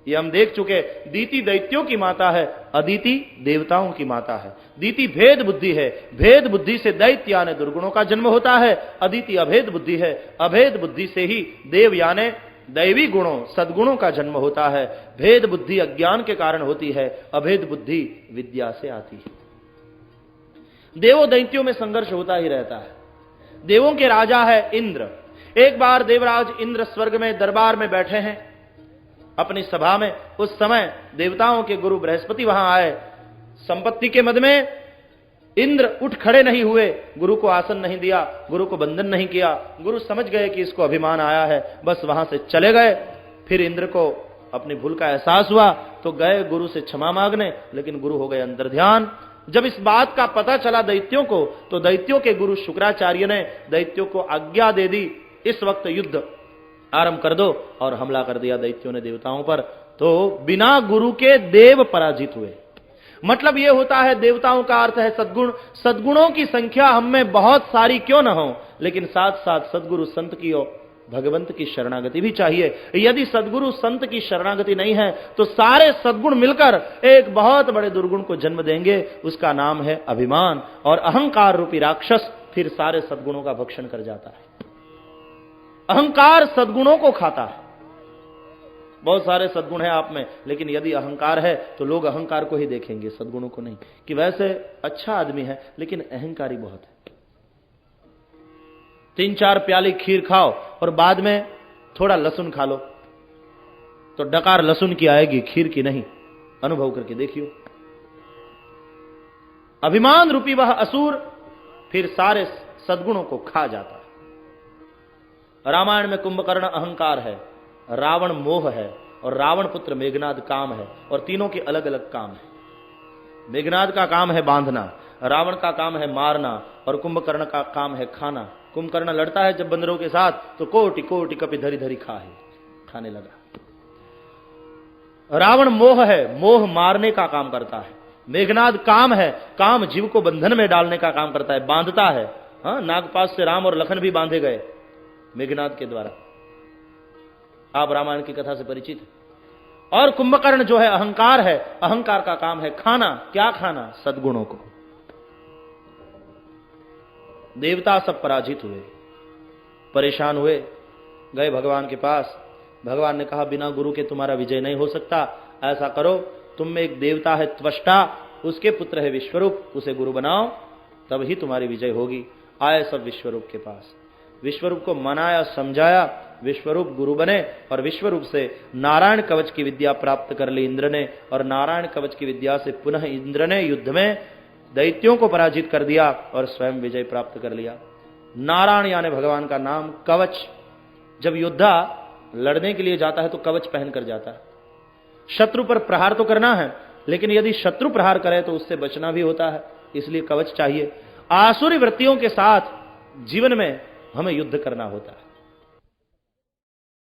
ये हम देख चुके। दीति दैत्यों की माता है, अदिति देवताओं की माता है। दीति भेद बुद्धि है, भेद बुद्धि से दैत्य यानी दुर्गुणों का जन्म होता है। अदिति अभेद बुद्धि है, अभेद बुद्धि से ही देव यानी दैवी गुणों सद्गुणों का जन्म होता है। भेद बुद्धि अज्ञान के कारण होती है, अभेद बुद्धि विद्या से आती है। देवों दैत्यों में संघर्ष होता ही रहता है। देवों के राजा है इंद्र। एक बार देवराज इंद्र स्वर्ग में दरबार में बैठे हैं अपनी सभा में। उस समय देवताओं के गुरु बृहस्पति वहां आए। संपत्ति के मद में इंद्र उठ खड़े नहीं हुए, गुरु को आसन नहीं दिया, गुरु को बंधन नहीं किया। गुरु समझ गए कि इसको अभिमान आया है, बस वहां से चले गए। फिर इंद्र को अपनी भूल का एहसास हुआ तो गए गुरु से क्षमा मांगने, लेकिन गुरु हो गए अंतर ध्यान। जब इस बात का पता चला दैत्यों को, तो दैत्यों के गुरु शुक्राचार्य ने दैत्यों को आज्ञा दे दी, इस वक्त युद्ध आरंभ कर दो, और हमला कर दिया दैत्यों ने देवताओं पर। तो बिना गुरु के देव पराजित हुए। मतलब यह होता है, देवताओं का अर्थ है सद्गुण। सद्गुणों की संख्या हम में बहुत सारी क्यों न हो, लेकिन साथ साथ सद्गुरु संत की और भगवंत की शरणागति भी चाहिए। यदि सद्गुरु संत की शरणागति नहीं है तो सारे सद्गुण मिलकर एक बहुत बड़े दुर्गुण को जन्म देंगे। उसका नाम है अभिमान, और अहंकार रूपी राक्षस फिर सारे सद्गुणों का भक्षण कर जाता है। अहंकार सद्गुणों को खाता है। बहुत सारे सद्गुण है आप में, लेकिन यदि अहंकार है तो लोग अहंकार को ही देखेंगे, सद्गुणों को नहीं, कि वैसे अच्छा आदमी है लेकिन अहंकारी बहुत है। 3-4 प्याली खीर खाओ और बाद में थोड़ा लहसुन खा लो तो डकार लहसुन की आएगी, खीर की नहीं। अनुभव करके देखियो। अभिमान रूपी वह असुर फिर सारे सद्गुणों को खा जाता है। रामायण में कुंभकर्ण अहंकार है, रावण मोह है, और रावण पुत्र मेघनाद काम है, और तीनों के अलग अलग काम है। मेघनाद का काम है बांधना, रावण का काम है मारना, और कुंभकर्ण का काम है खाना। कुंभकर्ण लड़ता है जब बंदरों के साथ तो कोटि कोटि कपि धरी धरी खाने लगा। रावण मोह है, मोह मारने का काम करता है। मेघनाद काम है, काम जीव को बंधन में डालने का काम करता है, बांधता है। हाँ, नागपाश से राम और लखन भी बांधे गए मेघनाद के द्वारा। आप रामायण की कथा से परिचित हैं। और कुंभकर्ण जो है अहंकार है, अहंकार का काम है खाना। क्या खाना? सद्गुणों को। देवता सब पराजित हुए। परेशान हुए, गए भगवान के पास। भगवान ने कहा बिना गुरु के तुम्हारा विजय नहीं हो सकता, ऐसा करो तुम में एक देवता है त्वष्टा, उसके पुत्र है विश्वरूप, उसे गुरु बनाओ, तब ही तुम्हारी विजय होगी। आए सब विश्वरूप के पास, विश्वरूप को मनाया समझाया, विश्वरूप गुरु बने और विश्वरूप से नारायण कवच की विद्या प्राप्त कर ली इंद्र ने। और नारायण कवच की विद्या से पुनः इंद्र ने युद्ध में दैत्यों को पराजित कर दिया और स्वयं विजय प्राप्त कर लिया। नारायण यानी भगवान का नाम, कवच। जब योद्धा लड़ने के लिए जाता है तो कवच पहनकर जाता है। शत्रु पर प्रहार तो करना है, लेकिन यदि शत्रु प्रहार करे तो उससे बचना भी होता है, इसलिए कवच चाहिए। आसुरी वृत्तियों के साथ जीवन में हमें युद्ध करना होता है।